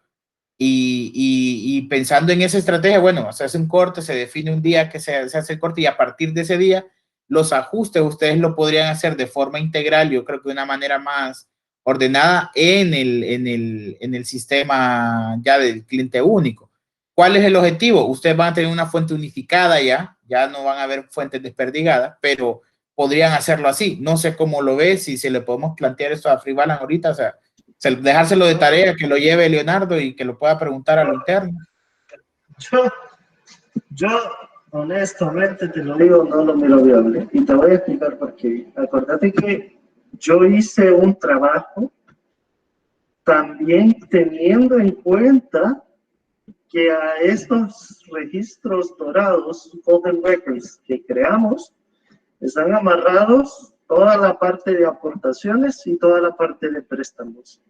Y pensando en esa estrategia, bueno, se hace un corte, se define un día que se hace el corte y a partir de ese día los ajustes ustedes lo podrían hacer de forma integral, yo creo que de una manera más ordenada en el sistema ya del cliente único. ¿Cuál es el objetivo? Ustedes van a tener una fuente unificada ya no van a haber fuentes desperdigadas, pero podrían hacerlo así. No sé cómo lo ves, si se le podemos plantear esto a Free Balance ahorita, o sea, dejárselo de tarea, que lo lleve Leonardo y que lo pueda preguntar a lo interno. Yo honestamente te lo digo, no lo miro viable. Y te voy a explicar por qué. Acuérdate que yo hice un trabajo también teniendo en cuenta que a estos registros dorados, Golden Records, que creamos, están amarrados toda la parte de aportaciones y toda la parte de préstamos.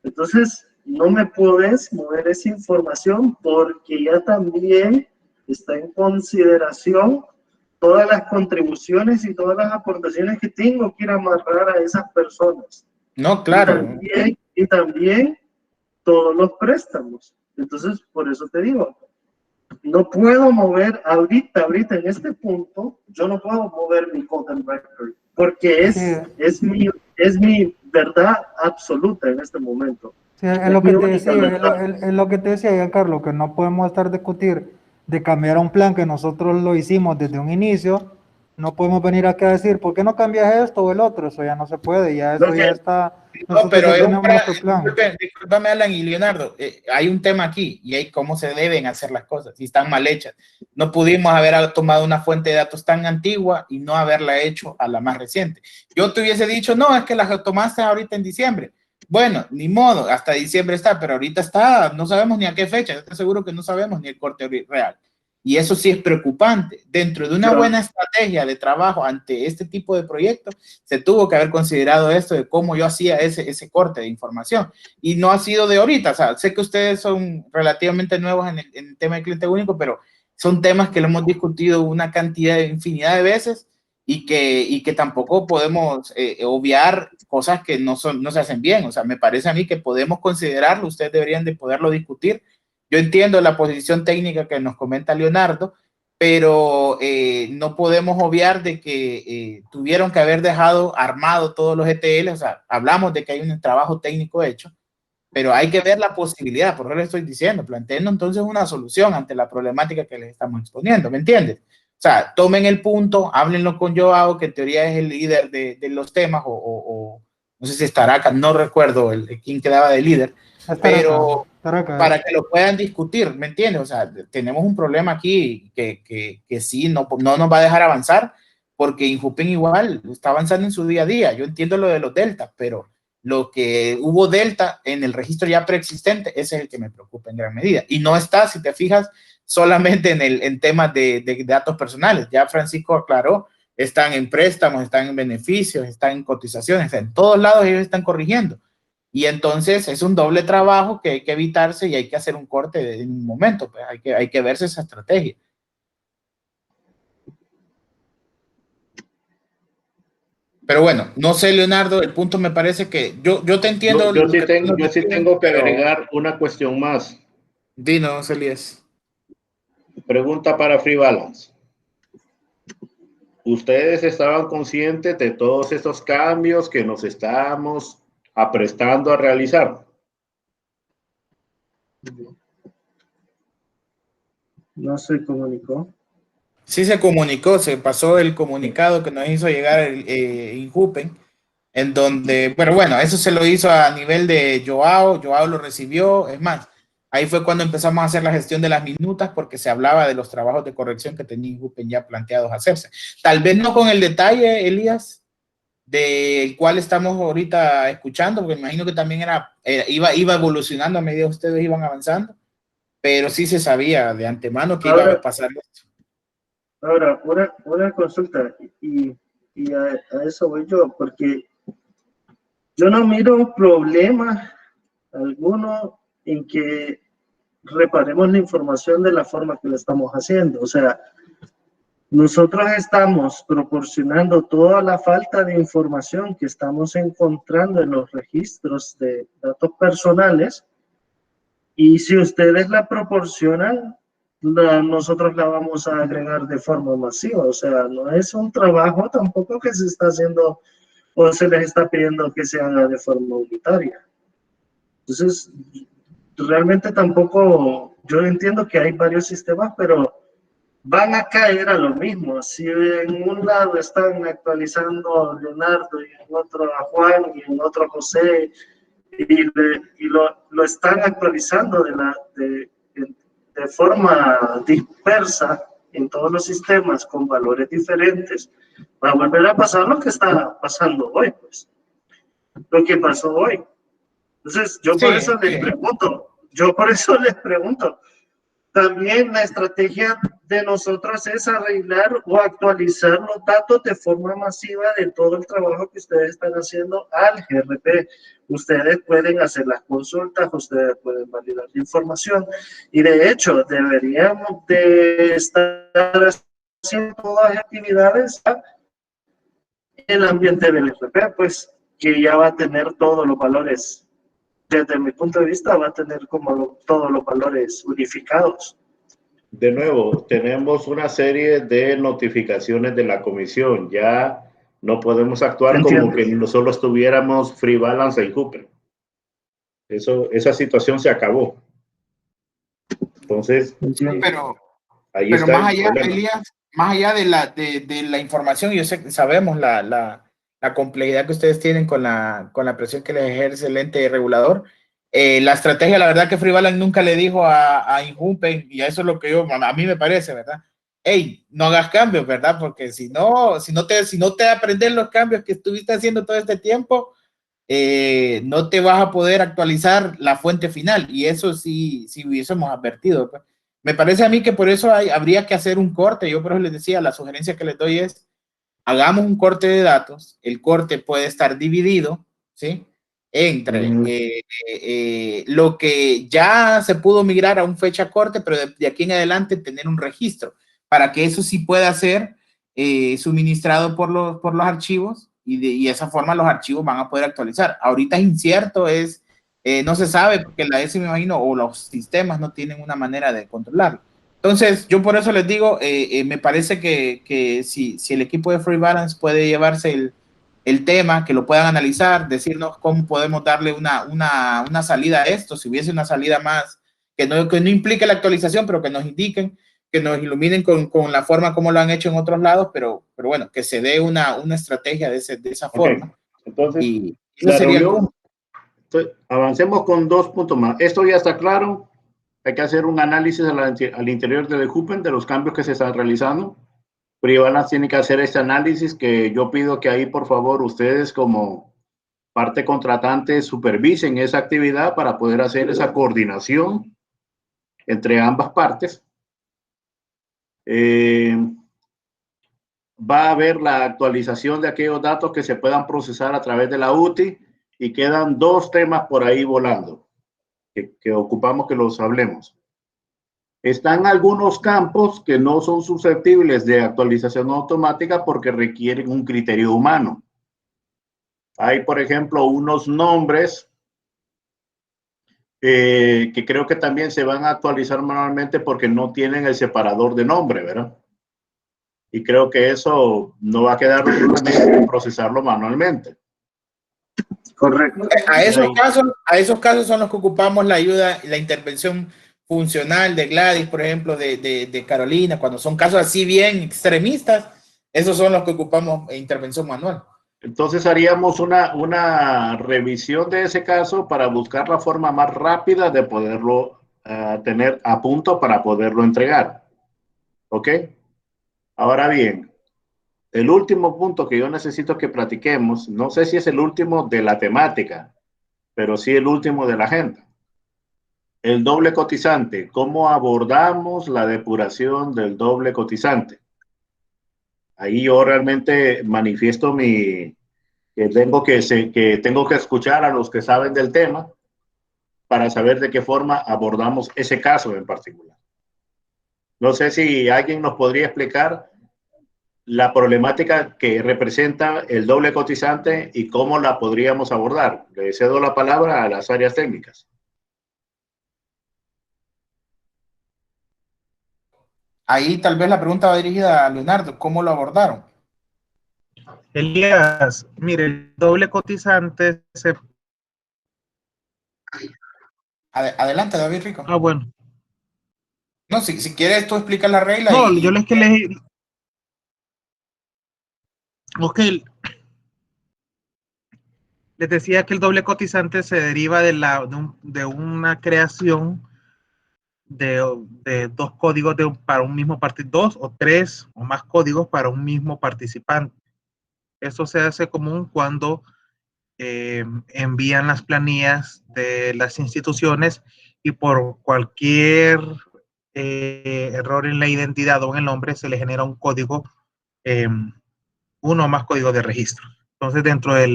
Entonces, no me puedes mover esa información porque ya también está en consideración todas las contribuciones y todas las aportaciones que tengo que ir a amarrar a esas personas. No, claro. Y también todos los préstamos. Entonces, por eso te digo, no puedo mover ahorita en este punto, yo no puedo mover mi Golden Record, porque es mi verdad absoluta en este momento. Sí, es lo que te decía, es lo que te decía, Giancarlo, que no podemos estar discutir de cambiar un plan que nosotros lo hicimos desde un inicio. No podemos venir aquí a decir, ¿por qué no cambias esto o el otro? Eso ya no se puede, ya eso ya está. No, pero es un plan. Discúlpame, Alan y Leonardo, hay un tema aquí y hay cómo se deben hacer las cosas y están mal hechas. No pudimos haber tomado una fuente de datos tan antigua y no haberla hecho a la más reciente. Yo te hubiese dicho, no, es que la tomaste ahorita en diciembre. Bueno, ni modo, hasta diciembre está, pero ahorita está, no sabemos ni a qué fecha, estoy seguro que no sabemos ni el corte real. Y eso sí es preocupante. Dentro de una buena estrategia de trabajo ante este tipo de proyectos, se tuvo que haber considerado esto de cómo yo hacía ese corte de información. Y no ha sido de ahorita. O sea, sé que ustedes son relativamente nuevos en el tema del cliente único, pero son temas que lo hemos discutido una infinidad de veces y que tampoco podemos obviar cosas que no se hacen bien. O sea, me parece a mí que podemos considerarlo, ustedes deberían de poderlo discutir. Yo entiendo la posición técnica que nos comenta Leonardo, pero no podemos obviar de que tuvieron que haber dejado armado todos los ETL. O sea, hablamos de que hay un trabajo técnico hecho, pero hay que ver la posibilidad, por eso les estoy diciendo, planteando entonces una solución ante la problemática que les estamos exponiendo, ¿me entiendes? O sea, tomen el punto, háblenlo con Joao, que en teoría es el líder de los temas, o no sé si estará acá, no recuerdo quién quedaba de líder, pero para que lo puedan discutir, ¿me entiendes? O sea, tenemos un problema aquí que sí, no nos va a dejar avanzar, porque Injupen igual está avanzando en su día a día. Yo entiendo lo de los deltas, pero lo que hubo delta en el registro ya preexistente, ese es el que me preocupa en gran medida. Y no está, si te fijas, solamente en temas de datos personales. Ya Francisco aclaró, están en préstamos, están en beneficios, están en cotizaciones, en todos lados ellos están corrigiendo. Y entonces es un doble trabajo que hay que evitarse y hay que hacer un corte en un momento. Pues hay que verse esa estrategia. Pero bueno, no sé, Leonardo, el punto me parece que yo te entiendo. Yo sí tengo que agregar una cuestión más. Dinos, Elías. Pregunta para Free Balance. ¿Ustedes estaban conscientes de todos estos cambios que nos estamos aprestando a realizar? No se comunicó. Sí se comunicó, se pasó el comunicado que nos hizo llegar el Injupen, en donde, pero bueno, eso se lo hizo a nivel de Joao lo recibió, es más, ahí fue cuando empezamos a hacer la gestión de las minutas, porque se hablaba de los trabajos de corrección que tenía Injupen ya planteados a hacerse. Tal vez no con el detalle, Elías, del cual estamos ahorita escuchando, porque me imagino que también iba evolucionando a medida que ustedes iban avanzando, pero sí se sabía de antemano que iba a pasar esto. Ahora, una consulta, y y a eso voy yo, porque yo no miro problema alguno en que reparemos la información de la forma que lo estamos haciendo. O sea, nosotros estamos proporcionando toda la falta de información que estamos encontrando en los registros de datos personales, y si ustedes la proporcionan, nosotros la vamos a agregar de forma masiva. O sea, no es un trabajo tampoco que se está haciendo o se les está pidiendo que se haga de forma unitaria. Entonces, realmente tampoco, yo entiendo que hay varios sistemas, pero van a caer a lo mismo. Si en un lado están actualizando a Leonardo y en otro a Juan y en otro a José, y lo están actualizando de forma dispersa en todos los sistemas con valores diferentes, va a volver a pasar lo que está pasando hoy, pues, lo que pasó hoy. Entonces, yo por eso les pregunto, también la estrategia de nosotros es arreglar o actualizar los datos de forma masiva de todo el trabajo que ustedes están haciendo al GRP. Ustedes pueden hacer las consultas, ustedes pueden validar la información, y de hecho deberíamos de estar haciendo todas las actividades en el ambiente del GRP, pues, que ya va a tener todos los valores. Desde mi punto de vista, va a tener como todos los valores unificados. De nuevo, tenemos una serie de notificaciones de la comisión. Ya no podemos actuar como que solo estuviéramos free balance en Hooper. Esa situación se acabó. Entonces, pero está más allá, Elías, más allá de la información, yo sé que sabemos la complejidad que ustedes tienen con la presión que les ejerce el ente regulador. La estrategia, la verdad que Free Balance nunca le dijo a Injumpen, y eso es lo que a mí me parece, ¿verdad? Hey, no hagas cambios, ¿verdad? Porque si no te aprendes los cambios que estuviste haciendo todo este tiempo, no te vas a poder actualizar la fuente final, y eso sí hubiésemos advertido, pues. Me parece a mí que por eso habría que hacer un corte. Yo por eso les decía, la sugerencia que les doy es, hagamos un corte de datos. El corte puede estar dividido, ¿sí? Entre lo que ya se pudo migrar a un fecha corte, pero de aquí en adelante tener un registro, para que eso sí pueda ser suministrado por los archivos, y de esa forma los archivos van a poder actualizar. Ahorita es incierto, no se sabe, porque la ESI, me imagino, o los sistemas no tienen una manera de controlarlo. Entonces, yo por eso les digo, me parece que si el equipo de Free Balance puede llevarse el tema, que lo puedan analizar, decirnos cómo podemos darle una salida a esto, si hubiese una salida más, que no implique la actualización, pero que nos indiquen, que nos iluminen con la forma como lo han hecho en otros lados, pero bueno, que se dé una estrategia de esa forma. Entonces, y la reunión, avancemos con 2 puntos más. Esto ya está claro. Hay que hacer un análisis al interior del Hooper de los cambios que se están realizando. Free Balance tiene que hacer este análisis, que yo pido que ahí, por favor, ustedes como parte contratante supervisen esa actividad para poder hacer esa coordinación entre ambas partes. Va a haber la actualización de aquellos datos que se puedan procesar a través de la UTI, y quedan 2 temas por ahí volando que ocupamos que los hablemos. Están algunos campos que no son susceptibles de actualización automática porque requieren un criterio humano. Hay, por ejemplo, unos nombres que creo que también se van a actualizar manualmente porque no tienen el separador de nombre, ¿verdad? Y creo que eso no va a quedar de procesarlo manualmente. Correcto. A esos casos son los que ocupamos la ayuda y la intervención funcional de Gladys, por ejemplo, de Carolina. Cuando son casos así bien extremistas, esos son los que ocupamos intervención manual. Entonces haríamos una revisión de ese caso para buscar la forma más rápida de poderlo tener a punto para poderlo entregar. ¿Ok? Ahora bien, el último punto que yo necesito que platiquemos, no sé si es el último de la temática, pero sí el último de la agenda. El doble cotizante. ¿Cómo abordamos la depuración del doble cotizante? Ahí yo realmente manifiesto que tengo que escuchar a los que saben del tema para saber de qué forma abordamos ese caso en particular. No sé si alguien nos podría explicar la problemática que representa el doble cotizante y cómo la podríamos abordar. Le cedo la palabra a las áreas técnicas. Ahí tal vez la pregunta va dirigida a Leonardo, ¿cómo lo abordaron? Elías, mire, el doble cotizante se... Adelante, David Rico. Ah, bueno. No, si quieres tú explicas la regla. No, yo les que les... Ok. Les decía que el doble cotizante se deriva de una creación de dos códigos para un mismo participante, dos o tres o más códigos para un mismo participante. Eso se hace común cuando envían las planillas de las instituciones y por cualquier error en la identidad o en el nombre se le genera un código, uno o más códigos de registro. Entonces, dentro de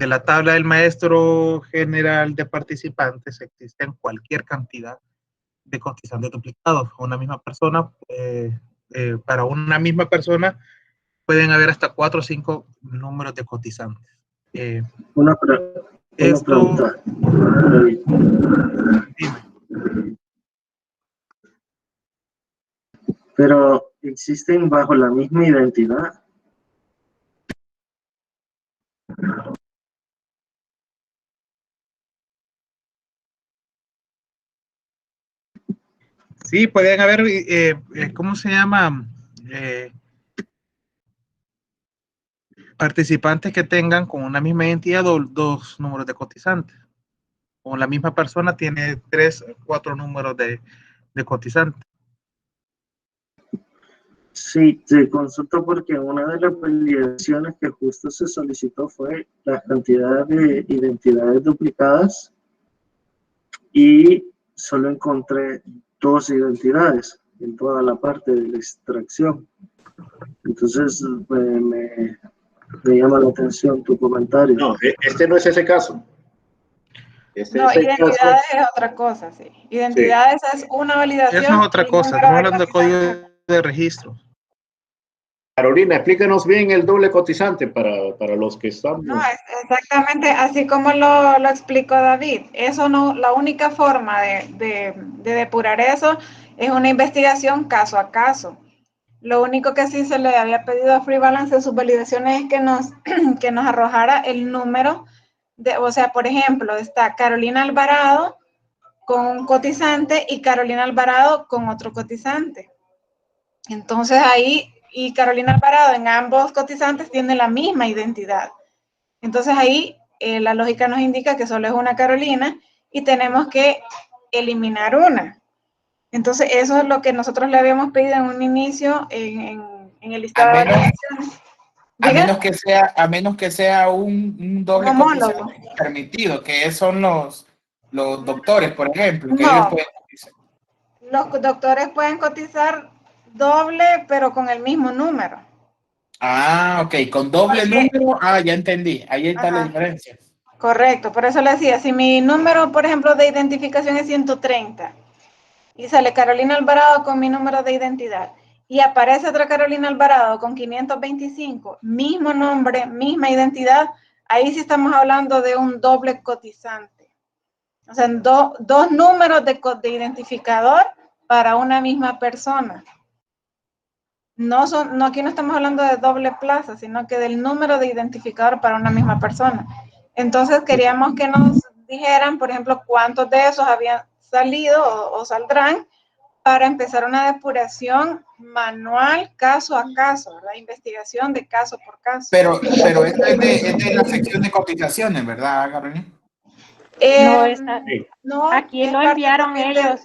la tabla del maestro general de participantes existen cualquier cantidad de cotizantes duplicados. Para una misma persona pueden haber hasta 4 o 5 números de cotizantes. Una pregunta. Pero existen bajo la misma identidad. Sí, pueden haber, ¿cómo se llama? Participantes que tengan con una misma identidad dos números de cotizantes. O la misma persona tiene 3 o 4 números de cotizantes. Sí, te consulto porque una de las validaciones que justo se solicitó fue la cantidad de identidades duplicadas y solo encontré 2 identidades en toda la parte de la extracción. Entonces me llama la atención tu comentario. No, este no es ese caso. No, identidades es otra cosa, sí. Identidades es una validación. Eso es otra cosa, estamos hablando de código de registro. Carolina, explícanos bien el doble cotizante para los que estamos. No, exactamente así como lo explicó David. Eso no, la única forma de depurar eso es una investigación caso a caso. Lo único que sí se le había pedido a Free Balance en sus validaciones es que nos arrojara el número o sea, por ejemplo, está Carolina Alvarado con un cotizante y Carolina Alvarado con otro cotizante. Entonces ahí, y Carolina Alvarado en ambos cotizantes tiene la misma identidad. Entonces ahí la lógica nos indica que solo es una Carolina y tenemos que eliminar una. Entonces eso es lo que nosotros le habíamos pedido en un inicio en el listado de validaciones. A menos que sea un doble cotizante permitido, que son los doctores, por ejemplo. Que ellos pueden cotizar. Los doctores pueden cotizar doble, pero con el mismo número. Ah, ok, con doble número, ya entendí, ahí está la diferencia. Correcto, por eso le decía, si mi número, por ejemplo, de identificación es 130 y sale Carolina Alvarado con mi número de identidad y aparece otra Carolina Alvarado con 525, mismo nombre, misma identidad, ahí sí estamos hablando de un doble cotizante. O sea, dos números de identificador para una misma persona. No, aquí no estamos hablando de doble plaza, sino que del número de identificador para una misma persona. Entonces queríamos que nos dijeran, por ejemplo, cuántos de esos habían salido o saldrán para empezar una depuración manual, caso a caso, la investigación de caso por caso. Pero esto es de la sección de cotizaciones, ¿verdad, Carolina? No, aquí lo enviaron ellos.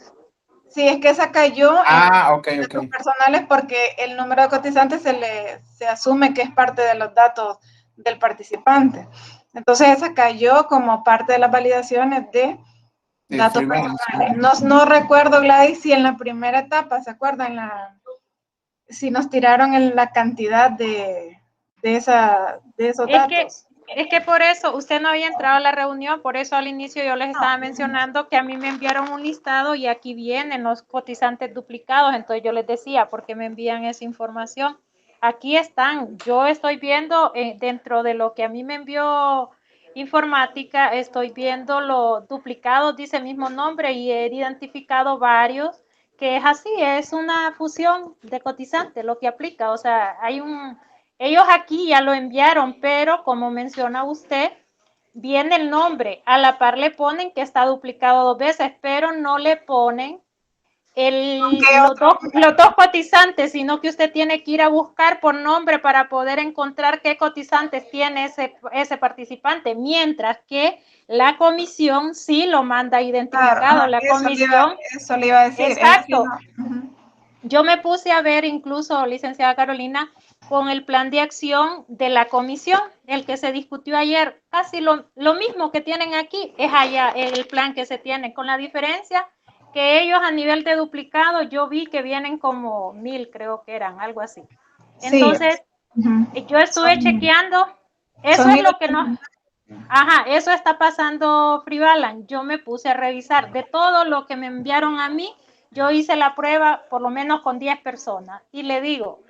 Sí, es que esa cayó en datos personales porque el número de cotizantes se asume que es parte de los datos del participante. Entonces esa cayó como parte de las validaciones de datos personales. No recuerdo, Gladys, si en la primera etapa, ¿se acuerdan? si nos tiraron en la cantidad de esos datos. Es que por eso usted no había entrado a la reunión, por eso al inicio yo les estaba mencionando que a mí me enviaron un listado y aquí vienen los cotizantes duplicados, entonces yo les decía, ¿por qué me envían esa información? Aquí están, yo estoy viendo dentro de lo que a mí me envió informática, estoy viendo los duplicados, dice el mismo nombre y he identificado varios, que es así, es una fusión de cotizantes lo que aplica, o sea, hay un... Ellos aquí ya lo enviaron, pero como menciona usted, viene el nombre. A la par le ponen que está duplicado 2 veces, pero no le ponen los dos cotizantes, sino que usted tiene que ir a buscar por nombre para poder encontrar qué cotizantes tiene ese participante, mientras que la comisión sí lo manda identificado. Claro, la comisión. Eso le iba a decir. Exacto. Yo me puse a ver incluso, licenciada Carolina, con el plan de acción de la comisión, el que se discutió ayer, casi lo mismo que tienen aquí, es allá el plan que se tiene, con la diferencia que ellos a nivel de duplicado, yo vi que vienen como 1000, creo que eran, algo así. Entonces, yo estuve chequeando, eso es lo que nos... Ajá, eso está pasando Frivalan. Yo me puse a revisar de todo lo que me enviaron a mí. Yo hice la prueba por lo menos con 10 personas y le digo,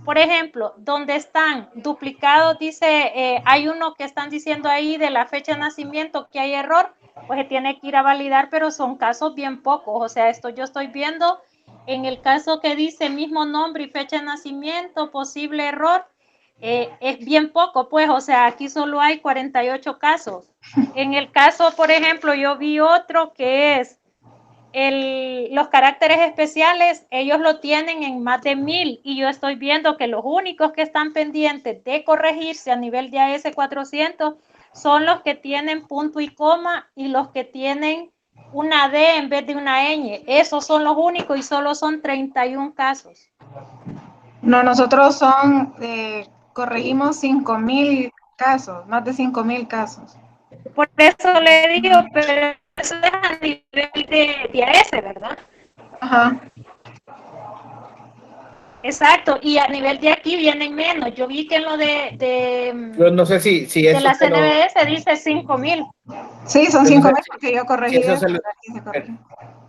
por ejemplo, donde están duplicados, dice, hay uno que están diciendo ahí de la fecha de nacimiento que hay error, pues se tiene que ir a validar, pero son casos bien pocos. O sea, esto yo estoy viendo en el caso que dice mismo nombre y fecha de nacimiento, posible error, es bien poco, pues, o sea, aquí solo hay 48 casos. En el caso, por ejemplo, yo vi otro que es los caracteres especiales, ellos lo tienen en más de 1000 y yo estoy viendo que los únicos que están pendientes de corregirse a nivel de AS 400 son los que tienen punto y coma y los que tienen una D en vez de una ñ. Esos son los únicos y solo son 31 casos. No, nosotros corregimos 5000 casos, más de 5000 casos. Por eso le digo, pero eso es a nivel de AS, ¿verdad? Ajá. Exacto, y a nivel de aquí vienen menos. Yo vi que en lo Yo no sé si de eso la CNBS dice 5000. Sí, son 5000 porque yo corregí si eso.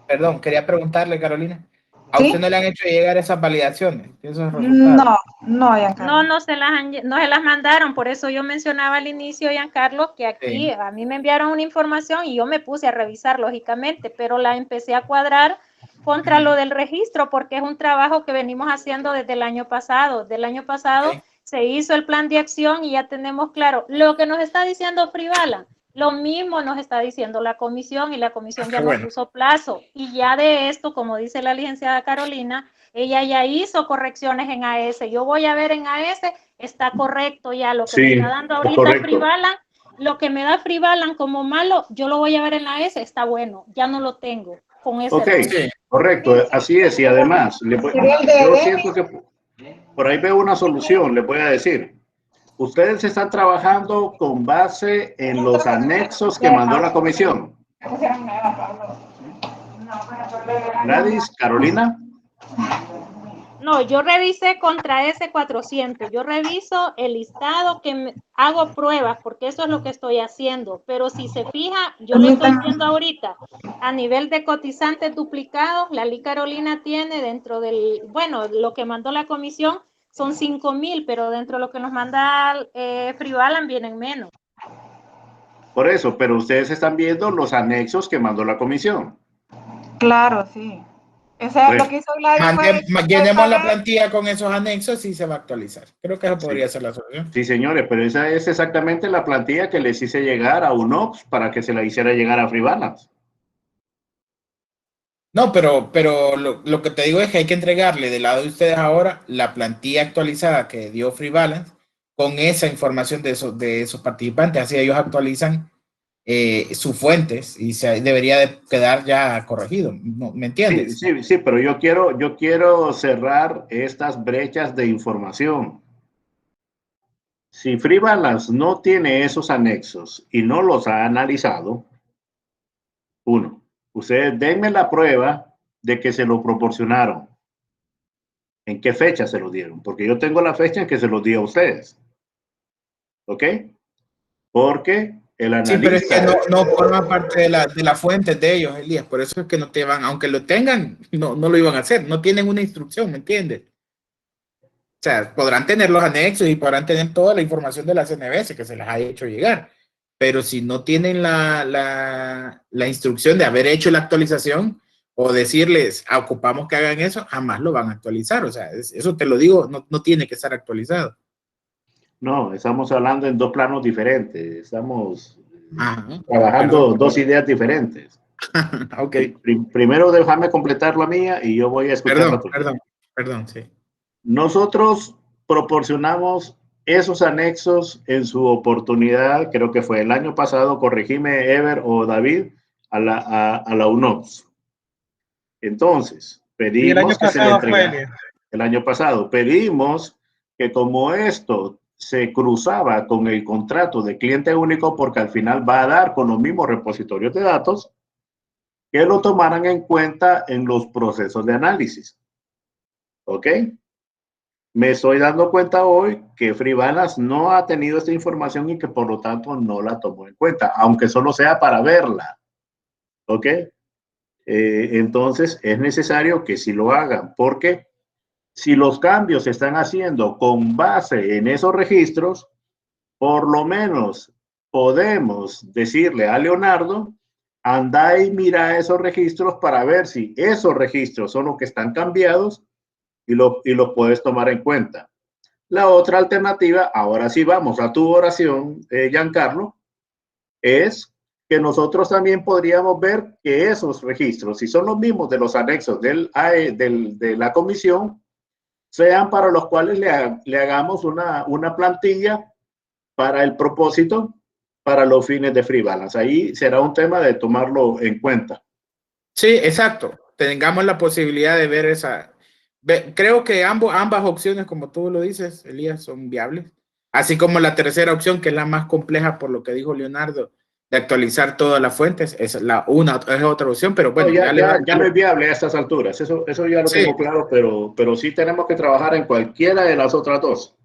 Perdón, quería preguntarle, Carolina. ¿A ¿Sí? usted no le han hecho llegar esas validaciones? Esos resultados? No, Giancarlo. No se las mandaron, por eso yo mencionaba al inicio, Giancarlo, que aquí a mí me enviaron una información y yo me puse a revisar lógicamente, pero la empecé a cuadrar contra lo del registro porque es un trabajo que venimos haciendo desde el año pasado. Del año pasado se hizo el plan de acción y ya tenemos claro lo que nos está diciendo Frivalan. Lo mismo nos está diciendo la comisión y la comisión ya nos puso plazo. Y ya de esto, como dice la licenciada Carolina, ella ya hizo correcciones en AS. Yo voy a ver en AS, está correcto ya lo que me está dando ahorita Frivalan. Lo que me da Frivalan como malo, yo lo voy a ver en AS, está bueno, ya no lo tengo con ese error. Correcto, así es. Y además, yo siento que por ahí veo una solución, les voy a decir. Ustedes están trabajando con base en los anexos que mandó la comisión. Gladys, Carolina. No, yo revisé contra ese 400. Yo reviso el listado hago pruebas porque eso es lo que estoy haciendo. Pero si se fija, yo lo estoy viendo ahorita. A nivel de cotizantes duplicados, la Ley Carolina tiene dentro del, bueno, lo que mandó la comisión son 5000, pero dentro de lo que nos manda Frivalan vienen menos. Por eso, pero ustedes están viendo los anexos que mandó la comisión. Claro, sí. Eso es lo que hizo Gladys. Llenemos la plantilla con esos anexos y se va a actualizar. Creo que eso podría ser la solución. Sí, señores, pero esa es exactamente la plantilla que les hice llegar a UNOPS para que se la hiciera llegar a Frivalan. No, pero lo que te digo es que hay que entregarle del lado de ustedes ahora la plantilla actualizada que dio Free Balance con esa información de esos participantes. Así ellos actualizan sus fuentes y debería de quedar ya corregido. ¿No? ¿Me entiendes? Sí, pero yo quiero cerrar estas brechas de información. Si Free Balance no tiene esos anexos y no los ha analizado, ustedes denme la prueba de que se lo proporcionaron. ¿En qué fecha se lo dieron? Porque yo tengo la fecha en que se los di a ustedes. ¿Ok? Porque el analista... Sí, pero es que no forma parte de la fuente de ellos, Elías. Por eso es que no te van, aunque lo tengan, no lo iban a hacer. No tienen una instrucción, ¿me entiendes? O sea, podrán tener los anexos y podrán tener toda la información de la CNBS que se les ha hecho llegar. Pero si no tienen la instrucción de haber hecho la actualización o decirles, ocupamos que hagan eso, jamás lo van a actualizar. O sea, eso te lo digo, no tiene que estar actualizado. No, estamos hablando en dos planos diferentes. Estamos Perdón. trabajando dos ideas diferentes. Ok. Primero déjame completar la mía y yo voy a escuchar la tuya. Perdón, sí. Nosotros proporcionamos esos anexos en su oportunidad, creo que fue el año pasado, corregime Ever o David, a la UNOPS. Entonces, pedimos el año que se le pasado entregara. El año pasado pedimos que como esto se cruzaba con el contrato de cliente único, porque al final va a dar con los mismos repositorios de datos, que lo tomaran en cuenta en los procesos de análisis. ¿Ok? Me estoy dando cuenta hoy que FreeBalance no ha tenido esta información y que por lo tanto no la tomó en cuenta, aunque solo sea para verla. ¿Ok? Entonces es necesario que sí lo hagan, porque si los cambios se están haciendo con base en esos registros, por lo menos podemos decirle a Leonardo, anda y mira esos registros para ver si esos registros son los que están cambiados y los puedes tomar en cuenta. La otra alternativa, ahora sí vamos a tu oración, Giancarlo, es que nosotros también podríamos ver que esos registros, si son los mismos de los anexos de la comisión, sean para los cuales le hagamos una plantilla para el propósito, para los fines de FreeBalance. Ahí será un tema de tomarlo en cuenta. Sí, exacto. Tengamos la posibilidad de ver esa. Creo que ambas opciones, como tú lo dices, Elías, son viables. Así como la tercera opción, que es la más compleja por lo que dijo Leonardo, de actualizar todas las fuentes, es otra opción, pero bueno, no, ya no es viable a estas alturas. Eso ya lo tengo claro, pero sí tenemos que trabajar en cualquiera de las otras dos.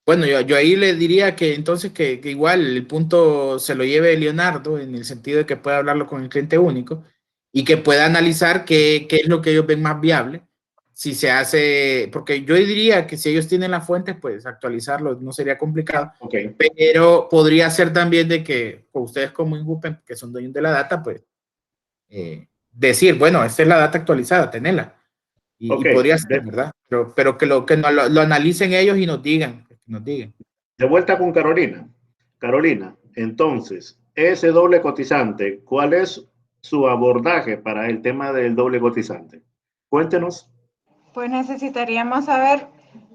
Bueno, yo ahí le diría que entonces que igual el punto se lo lleve Leonardo en el sentido de que pueda hablarlo con el cliente único y que pueda analizar qué es lo que ellos ven más viable. Si se hace, porque yo diría que si ellos tienen las fuentes, pues actualizarlo no sería complicado. Okay. Pero podría ser también de que ustedes como Ingupen, que son dueños de la data, pues decir, bueno, esta es la data actualizada, tenela. Y podría ser, ¿verdad? Pero que lo analicen ellos y nos digan. De vuelta con Carolina. Carolina, entonces, ese doble cotizante, ¿cuál es su abordaje para el tema del doble cotizante? Cuéntenos. Pues necesitaríamos saber,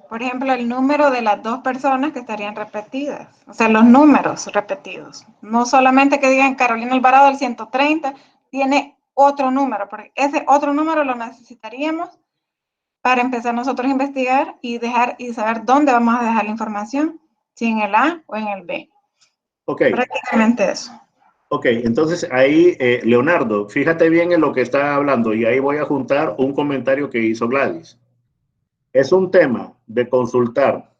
por ejemplo, el número de las dos personas que estarían repetidas. O sea, los números repetidos. No solamente que digan Carolina Alvarado del 130, tiene otro número, porque ese otro número lo necesitaríamos para empezar nosotros a investigar y saber dónde vamos a dejar la información, si en el A o en el B. Ok. Prácticamente eso. Ok, entonces ahí, Leonardo, fíjate bien en lo que está hablando y ahí voy a juntar un comentario que hizo Gladys. Es un tema de consultar,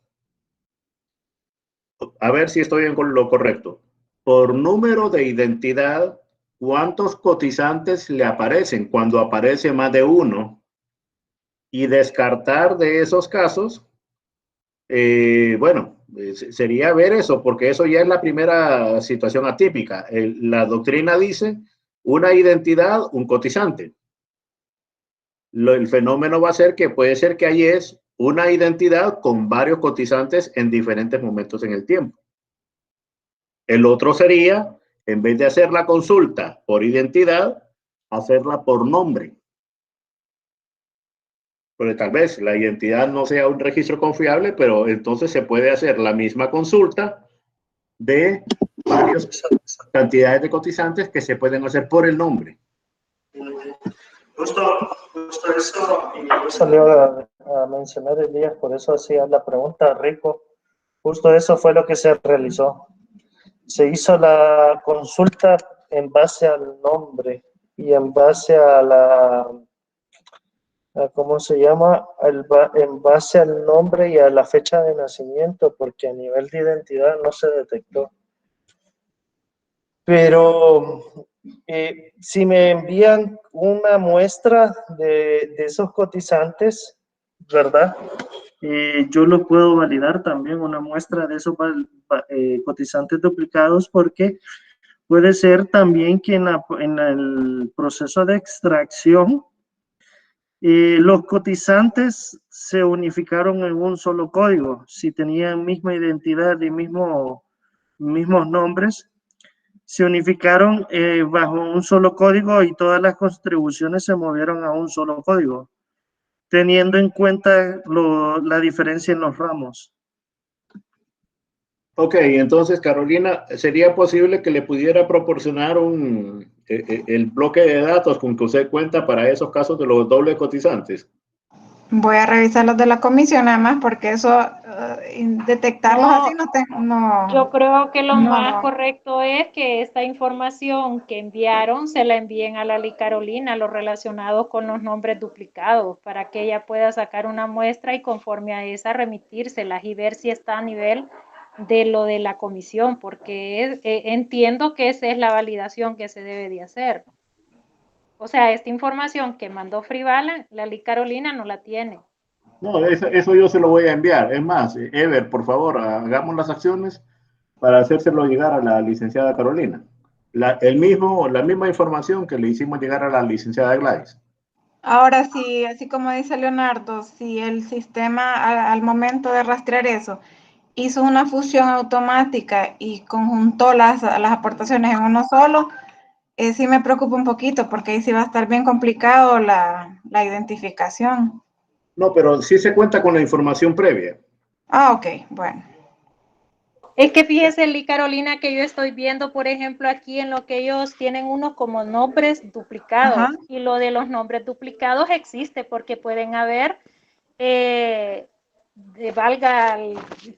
a ver si estoy en lo correcto, por número de identidad, ¿cuántos cotizantes le aparecen cuando aparece más de uno? Y descartar de esos casos, bueno, sería ver eso, porque eso ya es la primera situación atípica. La doctrina dice una identidad, un cotizante. El fenómeno va a ser que puede ser que ahí es una identidad con varios cotizantes en diferentes momentos en el tiempo. El otro sería, en vez de hacer la consulta por identidad, hacerla por nombre. Porque tal vez la identidad no sea un registro confiable, pero entonces se puede hacer la misma consulta de varias cantidades de cotizantes que se pueden hacer por el nombre. Justo eso salió a mencionar Elías, por eso hacía la pregunta, Rico. Justo eso fue lo que se realizó. Se hizo la consulta en base al nombre y en base a ¿cómo se llama? En base al nombre y a la fecha de nacimiento, porque a nivel de identidad no se detectó. Pero si me envían una muestra de esos cotizantes, ¿verdad? Yo lo puedo validar también, una muestra de esos cotizantes duplicados, porque puede ser también que en el proceso de extracción los cotizantes se unificaron en un solo código. Si tenían misma identidad y mismos nombres, se unificaron bajo un solo código y todas las contribuciones se movieron a un solo código, teniendo en cuenta la diferencia en los ramos. Ok, entonces Carolina, ¿sería posible que le pudiera proporcionar el bloque de datos con que usted cuenta para esos casos de los dobles cotizantes? Voy a revisar los de la comisión nada más porque eso, detectarlos No, así no. Yo creo que lo No, más no. correcto es que esta información que enviaron se la envíen a la Ley Carolina, los relacionados con los nombres duplicados, para que ella pueda sacar una muestra y conforme a esa remitírselas y ver si está a nivel de lo de la comisión, porque entiendo que esa es la validación que se debe de hacer. O sea, esta información que mandó Frivala, la Ley Carolina no la tiene. No, eso yo se lo voy a enviar. Es más, Ever, por favor, hagamos las acciones para hacérselo llegar a la licenciada Carolina. La misma información que le hicimos llegar a la licenciada Gladys. Ahora sí, así como dice Leonardo, si el sistema al momento de rastrear eso hizo una fusión automática y conjuntó las aportaciones en uno solo, sí me preocupa un poquito porque ahí sí va a estar bien complicado la identificación. No, pero sí se cuenta con la información previa. Ah, ok, bueno. Es que fíjese, Lee Carolina, que yo estoy viendo, por ejemplo, aquí en lo que ellos tienen unos como nombres duplicados. Ajá. Y lo de los nombres duplicados existe porque pueden haber,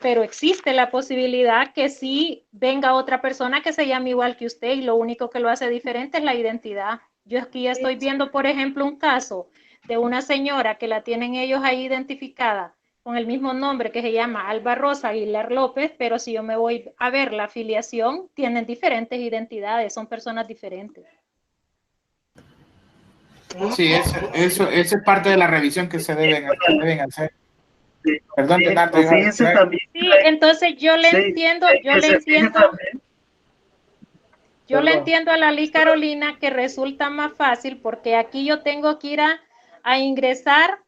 pero existe la posibilidad que sí venga otra persona que se llame igual que usted y lo único que lo hace diferente es la identidad. Yo aquí estoy viendo, por ejemplo, un caso de una señora que la tienen ellos ahí identificada con el mismo nombre que se llama Alba Rosa Aguilar López, pero si yo me voy a ver la afiliación, tienen diferentes identidades, son personas diferentes. Sí, eso es parte de la revisión que se deben hacer. Perdón, Sí, Leonardo. fíjese también. Sí, entonces yo le entiendo, yo le entiendo a la Ley Carolina que resulta más fácil porque aquí yo tengo que ir a ingresar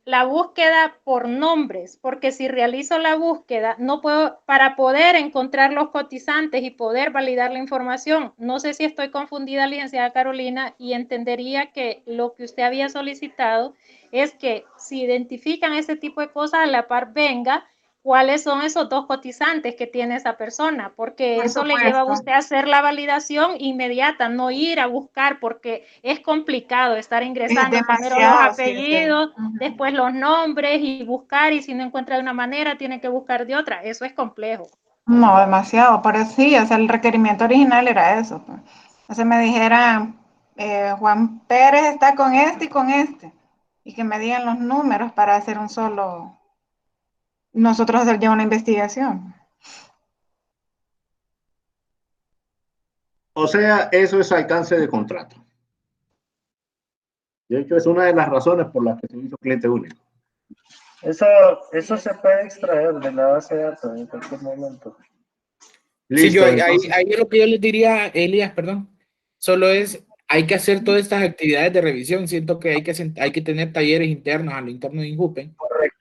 la búsqueda por nombres, porque si realizo la búsqueda, no puedo, para poder encontrar los cotizantes y poder validar la información. No sé si estoy confundida, licenciada Carolina, y entendería que lo que usted había solicitado es que si identifican ese tipo de cosas, a la par venga cuáles son esos dos cotizantes que tiene esa persona, porque Por eso le supuesto. lleva a usted a hacer la validación inmediata, no ir a buscar, porque es complicado estar ingresando primero los apellidos, sí. Uh-huh. después los nombres y buscar, y si no encuentra de una manera, tiene que buscar de otra. Eso es complejo. No, demasiado, pero sí, o sea, el requerimiento original era eso. Pues. Entonces me dijeran, Juan Pérez está con este y con este, y que me digan los números para hacer un solo, nosotros hacer ya una investigación. O sea, eso es alcance de contrato. De hecho, es una de las razones por las que se hizo cliente único. Eso se puede extraer de la base de datos en cualquier momento. Listo, sí, Entonces, ahí lo que yo les diría, Elías, perdón, solo es, hay que hacer todas estas actividades de revisión. Siento que hay que tener talleres internos a lo interno de INJUPE,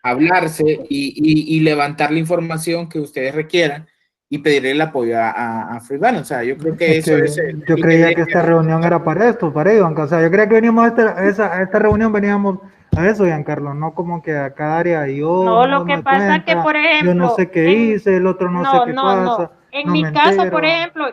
hablarse y levantar la información que ustedes requieran y pedirle el apoyo a Freeban. O sea, yo creo que eso es... Yo creía que esta reunión era para esto, para Giancarlo. O sea, yo creía que veníamos a esta reunión, veníamos a eso, Giancarlo, no como que a cada área yo no, lo que pasa es que, por ejemplo, yo no sé qué hice, el otro no sé qué pasa. En mi caso, por ejemplo,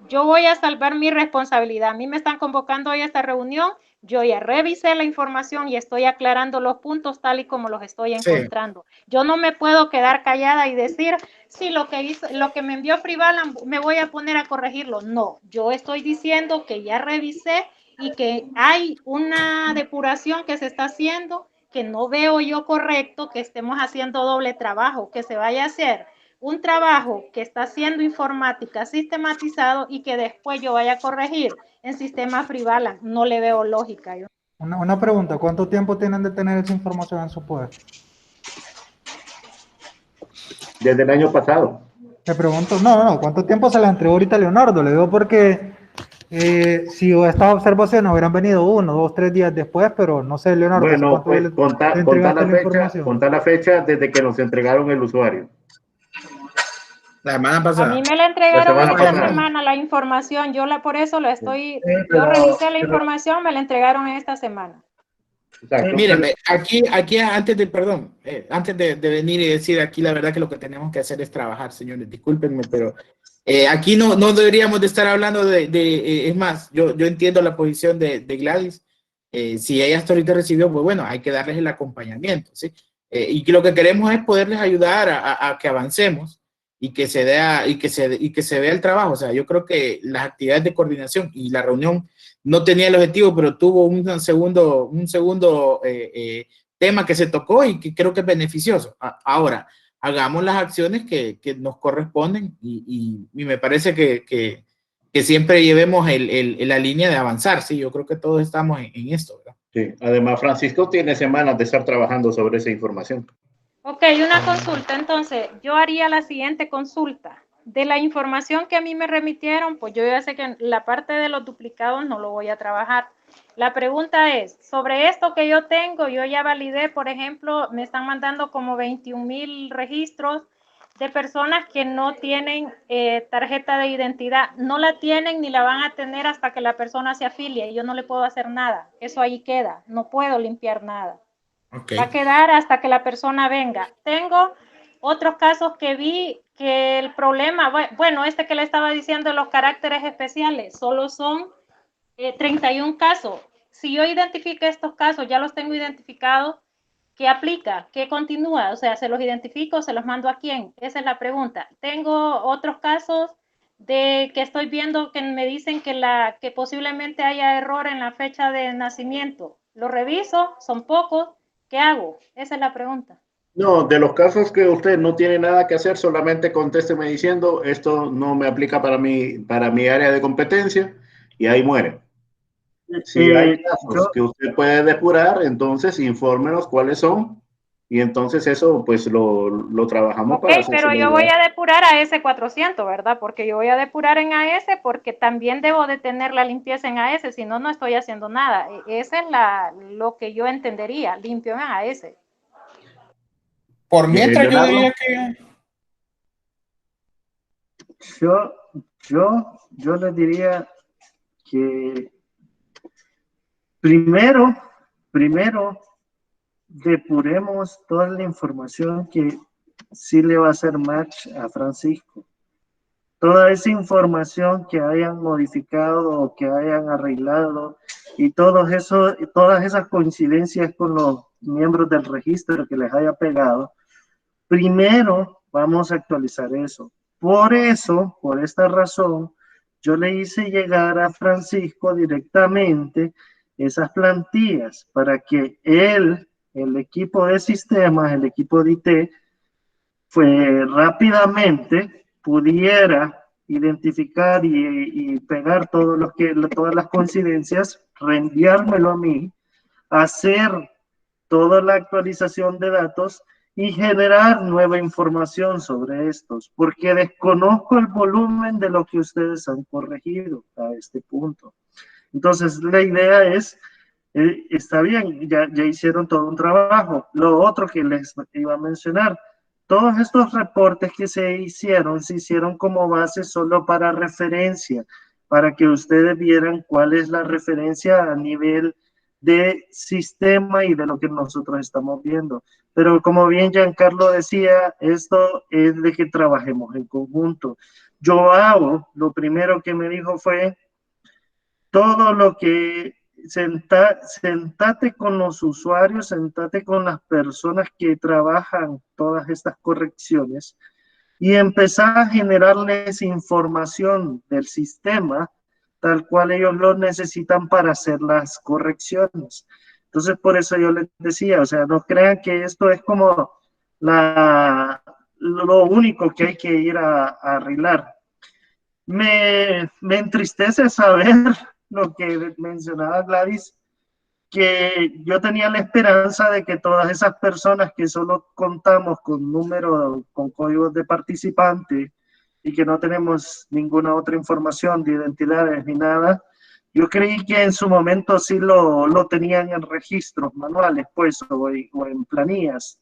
yo voy a salvar mi responsabilidad. A mí me están convocando hoy a esta reunión, yo ya revisé la información y estoy aclarando los puntos tal y como los estoy encontrando. Sí. Yo no me puedo quedar callada y decir, sí, lo que me envió Frivala, me voy a poner a corregirlo. No, yo estoy diciendo que ya revisé y que hay una depuración que se está haciendo que no veo yo correcto que estemos haciendo doble trabajo, que se vaya a hacer un trabajo que está haciendo informática sistematizado y que después yo vaya a corregir en sistema FreeBalance. No le veo lógica. Yo. Una pregunta, ¿cuánto tiempo tienen de tener esa información en su poder? Desde el año pasado. Te pregunto, no, ¿cuánto tiempo se la entregó ahorita a Leonardo? Le digo porque si estas observaciones hubieran venido 1, 2, 3 días después, pero no sé, Leonardo, Bueno, ¿cuánto pues contar la fecha desde que nos entregaron el usuario. La semana A pasada. mí me la entregaron esta pasada. semana la información, por eso la estoy, yo revisé la información, me la entregaron esta semana. Exacto. Mírenme, aquí antes de venir y decir aquí la verdad que lo que tenemos que hacer es trabajar, señores, discúlpenme, pero aquí no deberíamos de estar hablando es más, yo entiendo la posición de Gladys, si ella hasta ahorita recibió, pues bueno, hay que darles el acompañamiento, ¿sí? Y que lo que queremos es poderles ayudar a que avancemos y que se vea el trabajo. O sea, yo creo que las actividades de coordinación y la reunión no tenía el objetivo, pero tuvo un segundo tema que se tocó y que creo que es beneficioso. Ahora, hagamos las acciones que nos corresponden y me parece que siempre llevemos la línea de avanzar. Sí, yo creo que todos estamos en esto, ¿verdad? Sí. Además, Francisco tiene semanas de estar trabajando sobre esa información. Ok, una consulta. Entonces, yo haría la siguiente consulta. De la información que a mí me remitieron, pues yo ya sé que la parte de los duplicados no lo voy a trabajar. La pregunta es, sobre esto que yo tengo, yo ya validé, por ejemplo, me están mandando como 21,000 registros de personas que no tienen tarjeta de identidad. No la tienen ni la van a tener hasta que la persona se afilie y yo no le puedo hacer nada. Eso ahí queda. No puedo limpiar nada. Okay. Va a quedar hasta que la persona venga. Tengo otros casos que vi que el problema, bueno, que le estaba diciendo los caracteres especiales, solo son 31 casos. Si yo identifico estos casos, ya los tengo identificados, ¿qué aplica? ¿Qué continúa? O sea, ¿se los identifico? ¿Se los mando a quién? Esa es la pregunta. Tengo otros casos de que estoy viendo que me dicen que posiblemente haya error en la fecha de nacimiento. Lo reviso, son pocos. ¿Qué hago? Esa es la pregunta. No, de los casos que usted no tiene nada que hacer, solamente contésteme diciendo, esto no me aplica para mi área de competencia, y ahí muere. Si hay casos que usted puede depurar, entonces infórmenos cuáles son, y entonces eso pues lo trabajamos para hacer. Pero yo voy a depurar a ese 400, ¿verdad? Porque yo voy a depurar en AS porque también debo de tener la limpieza en AS, si no, no estoy haciendo nada. Ese es lo que yo entendería, limpio en AS. Por mientras yo diría que... Yo le diría que primero depuremos toda la información que sí le va a hacer match a Francisco. Toda esa información que hayan modificado o que hayan arreglado y todas esas coincidencias con los miembros del registro que les haya pegado, primero vamos a actualizar eso. Por esta razón, yo le hice llegar a Francisco directamente esas plantillas para que el equipo de sistemas, el equipo de IT, rápidamente pudiera identificar y pegar todas las coincidencias, reenviármelo a mí, hacer toda la actualización de datos y generar nueva información sobre estos, porque desconozco el volumen de lo que ustedes han corregido a este punto. Entonces, la idea es, está bien, ya hicieron todo un trabajo. Lo otro que les iba a mencionar, todos estos reportes que se hicieron como base solo para referencia, para que ustedes vieran cuál es la referencia a nivel de sistema y de lo que nosotros estamos viendo. Pero como bien Giancarlo decía, esto es de que trabajemos en conjunto. Lo primero que me dijo fue, todo lo que sentate con los usuarios, sentate con las personas que trabajan todas estas correcciones y empezar a generarles información del sistema tal cual ellos lo necesitan para hacer las correcciones. Entonces, por eso yo les decía, o sea, no crean que esto es como lo único que hay que ir a arreglar. Me entristece saber lo que mencionaba Gladys, que yo tenía la esperanza de que todas esas personas que solo contamos con números, con códigos de participante y que no tenemos ninguna otra información de identidades ni nada, yo creí que en su momento sí lo tenían en registros manuales, pues, o en planillas,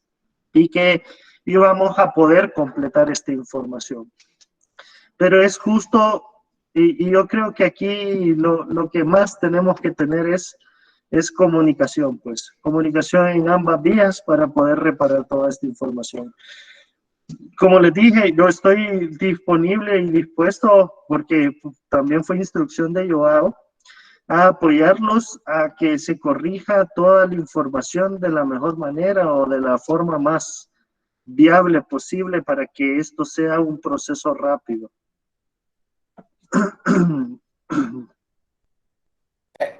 y que íbamos a poder completar esta información. Pero es justo, y yo creo que aquí lo que más tenemos que tener es comunicación, pues, comunicación en ambas vías para poder reparar toda esta información. Como les dije, yo estoy disponible y dispuesto, porque también fue instrucción de Joao, a apoyarlos a que se corrija toda la información de la mejor manera o de la forma más viable posible para que esto sea un proceso rápido.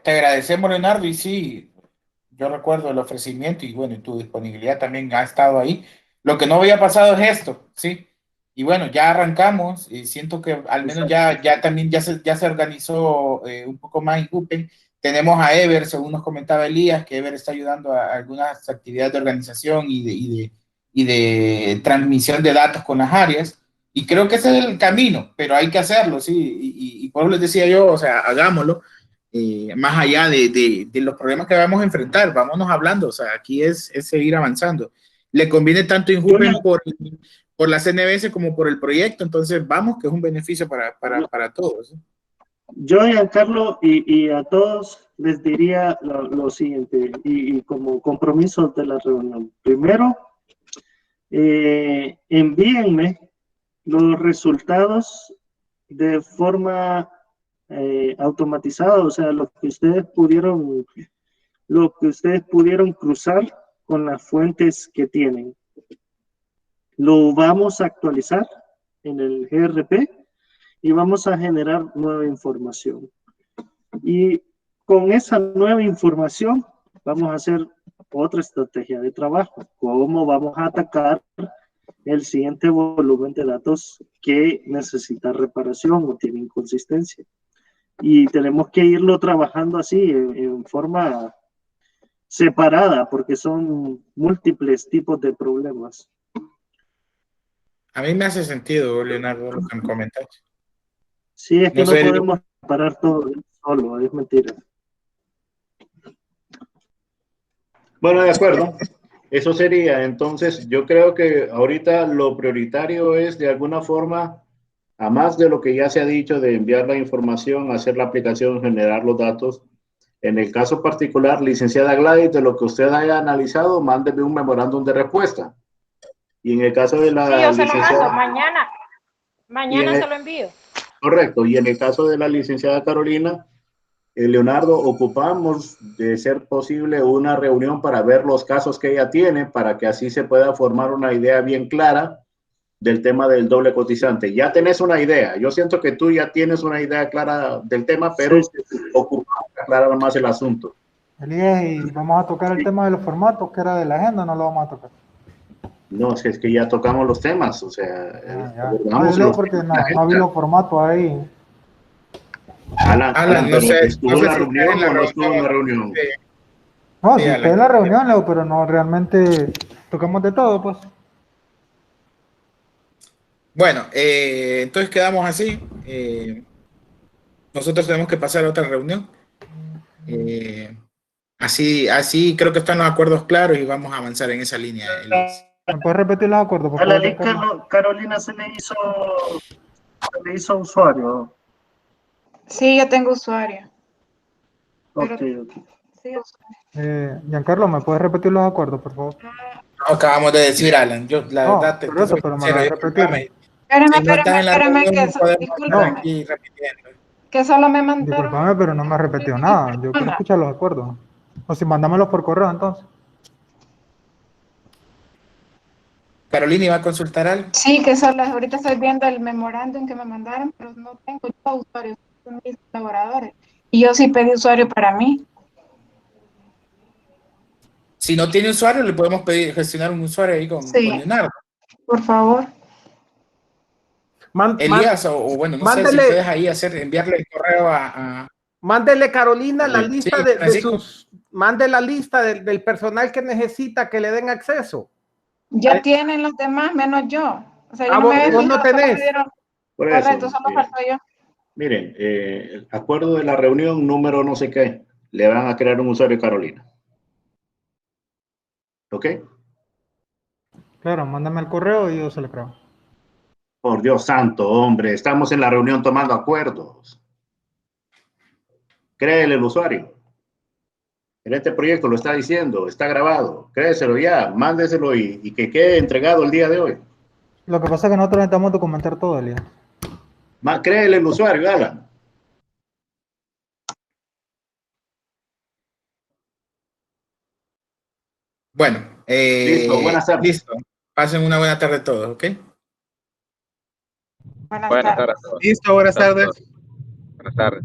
Te agradecemos, Leonardo, y sí, yo recuerdo el ofrecimiento y bueno, tu disponibilidad también ha estado ahí. Lo que no había pasado es esto, ¿sí? Y bueno, ya arrancamos y siento que al menos ya también ya se organizó un poco más en Gupen. Tenemos a Ever, según nos comentaba Elías, que Ever está ayudando a algunas actividades de organización y de transmisión de datos con las áreas. Y creo que ese es el camino, pero hay que hacerlo, ¿sí? Y por eso les decía yo, o sea, hagámoslo. Más allá de los problemas que vamos a enfrentar, vámonos hablando, o sea, aquí es seguir avanzando. Le conviene tanto Injupen por la CNBS como por el proyecto, entonces vamos, que es un beneficio para todos. Yo, Giancarlo, y a todos les diría lo siguiente, y como compromiso de la reunión. Primero, envíenme los resultados de forma automatizada, o sea, lo que ustedes pudieron cruzar con las fuentes que tienen. Lo vamos a actualizar en el GRP y vamos a generar nueva información. Y con esa nueva información vamos a hacer otra estrategia de trabajo. ¿Cómo vamos a atacar el siguiente volumen de datos que necesita reparación o tiene inconsistencia? Y tenemos que irlo trabajando así, en forma separada, porque son múltiples tipos de problemas. A mí me hace sentido, Leonardo, lo que me comentas. Sí, es que no podemos parar todo solo, es mentira. Bueno, de acuerdo. Eso sería, entonces, yo creo que ahorita lo prioritario es, de alguna forma, a más de lo que ya se ha dicho, de enviar la información, hacer la aplicación, generar los datos. En el caso particular, licenciada Gladys, de lo que usted haya analizado, mándeme un memorándum de respuesta. Y en el caso de la sí, yo se licenciada... lo mando, mañana se lo envío. Correcto, y en el caso de la licenciada Carolina, Leonardo, ocupamos de ser posible una reunión para ver los casos que ella tiene, para que así se pueda formar una idea bien clara del tema del doble cotizante. Ya tenés una idea, yo siento que tú ya tienes una idea clara del tema, pero ocupamos de aclarar más el asunto. Elías, y vamos a tocar el tema de los formatos, que era de la agenda, no lo vamos a tocar. No, si es que ya tocamos los temas, o sea, porque no vi los formatos ahí. Alan, no sé, ¿estuvo en la reunión o no estuvo en la reunión? No, sí, estoy en la reunión, Leo, pero no realmente tocamos de todo, pues. Bueno, entonces quedamos así. Nosotros tenemos que pasar a otra reunión. Así creo que están los acuerdos claros y vamos a avanzar en esa línea. ¿Me puedes repetir los acuerdos, por favor? A la ley Carolina se le hizo usuario. Sí, yo tengo usuario. Okay. Sí, Giancarlo, ¿me puedes repetir los acuerdos, por favor? Acabamos de decir, Alan. Yo, la verdad, pero me lo voy a repetir. Espérame, que solo me mandaron. Disculpame, pero no me ha repetido nada. Yo quiero escuchar los acuerdos. O si mandámelos por correo, entonces. Carolina, ¿iba a consultar algo? Sí, que solo ahorita estoy viendo el memorándum que me mandaron, pero no tengo yo usuario. con mis colaboradores. Y yo sí pedí usuario para mí. Si no tiene usuario, le podemos pedir gestionar un usuario ahí con Leonardo. Por favor. Elías, o bueno, no sé si puedes ahí enviarle el correo a mándele, Carolina, la lista sí, mande la lista del personal que necesita que le den acceso. Ya tienen los demás, menos yo. O sea, yo vos no tenés. Correcto, solo faltó yo. Miren, el acuerdo de la reunión número no sé qué, le van a crear un usuario Carolina. ¿Ok? Claro, mándame el correo y yo se lo creo. Por Dios santo, hombre, estamos en la reunión tomando acuerdos. Créele el usuario. En este proyecto lo está diciendo, está grabado. Créeselo ya, mándeselo y que quede entregado el día de hoy. Lo que pasa es que nosotros necesitamos documentar todo, Elías. Créele el usuario, Alan. Bueno, listo, buenas tardes. Listo. Pasen una buena tarde todos, ¿ok? Buenas tardes. Listo, buenas tardes. Buenas tardes.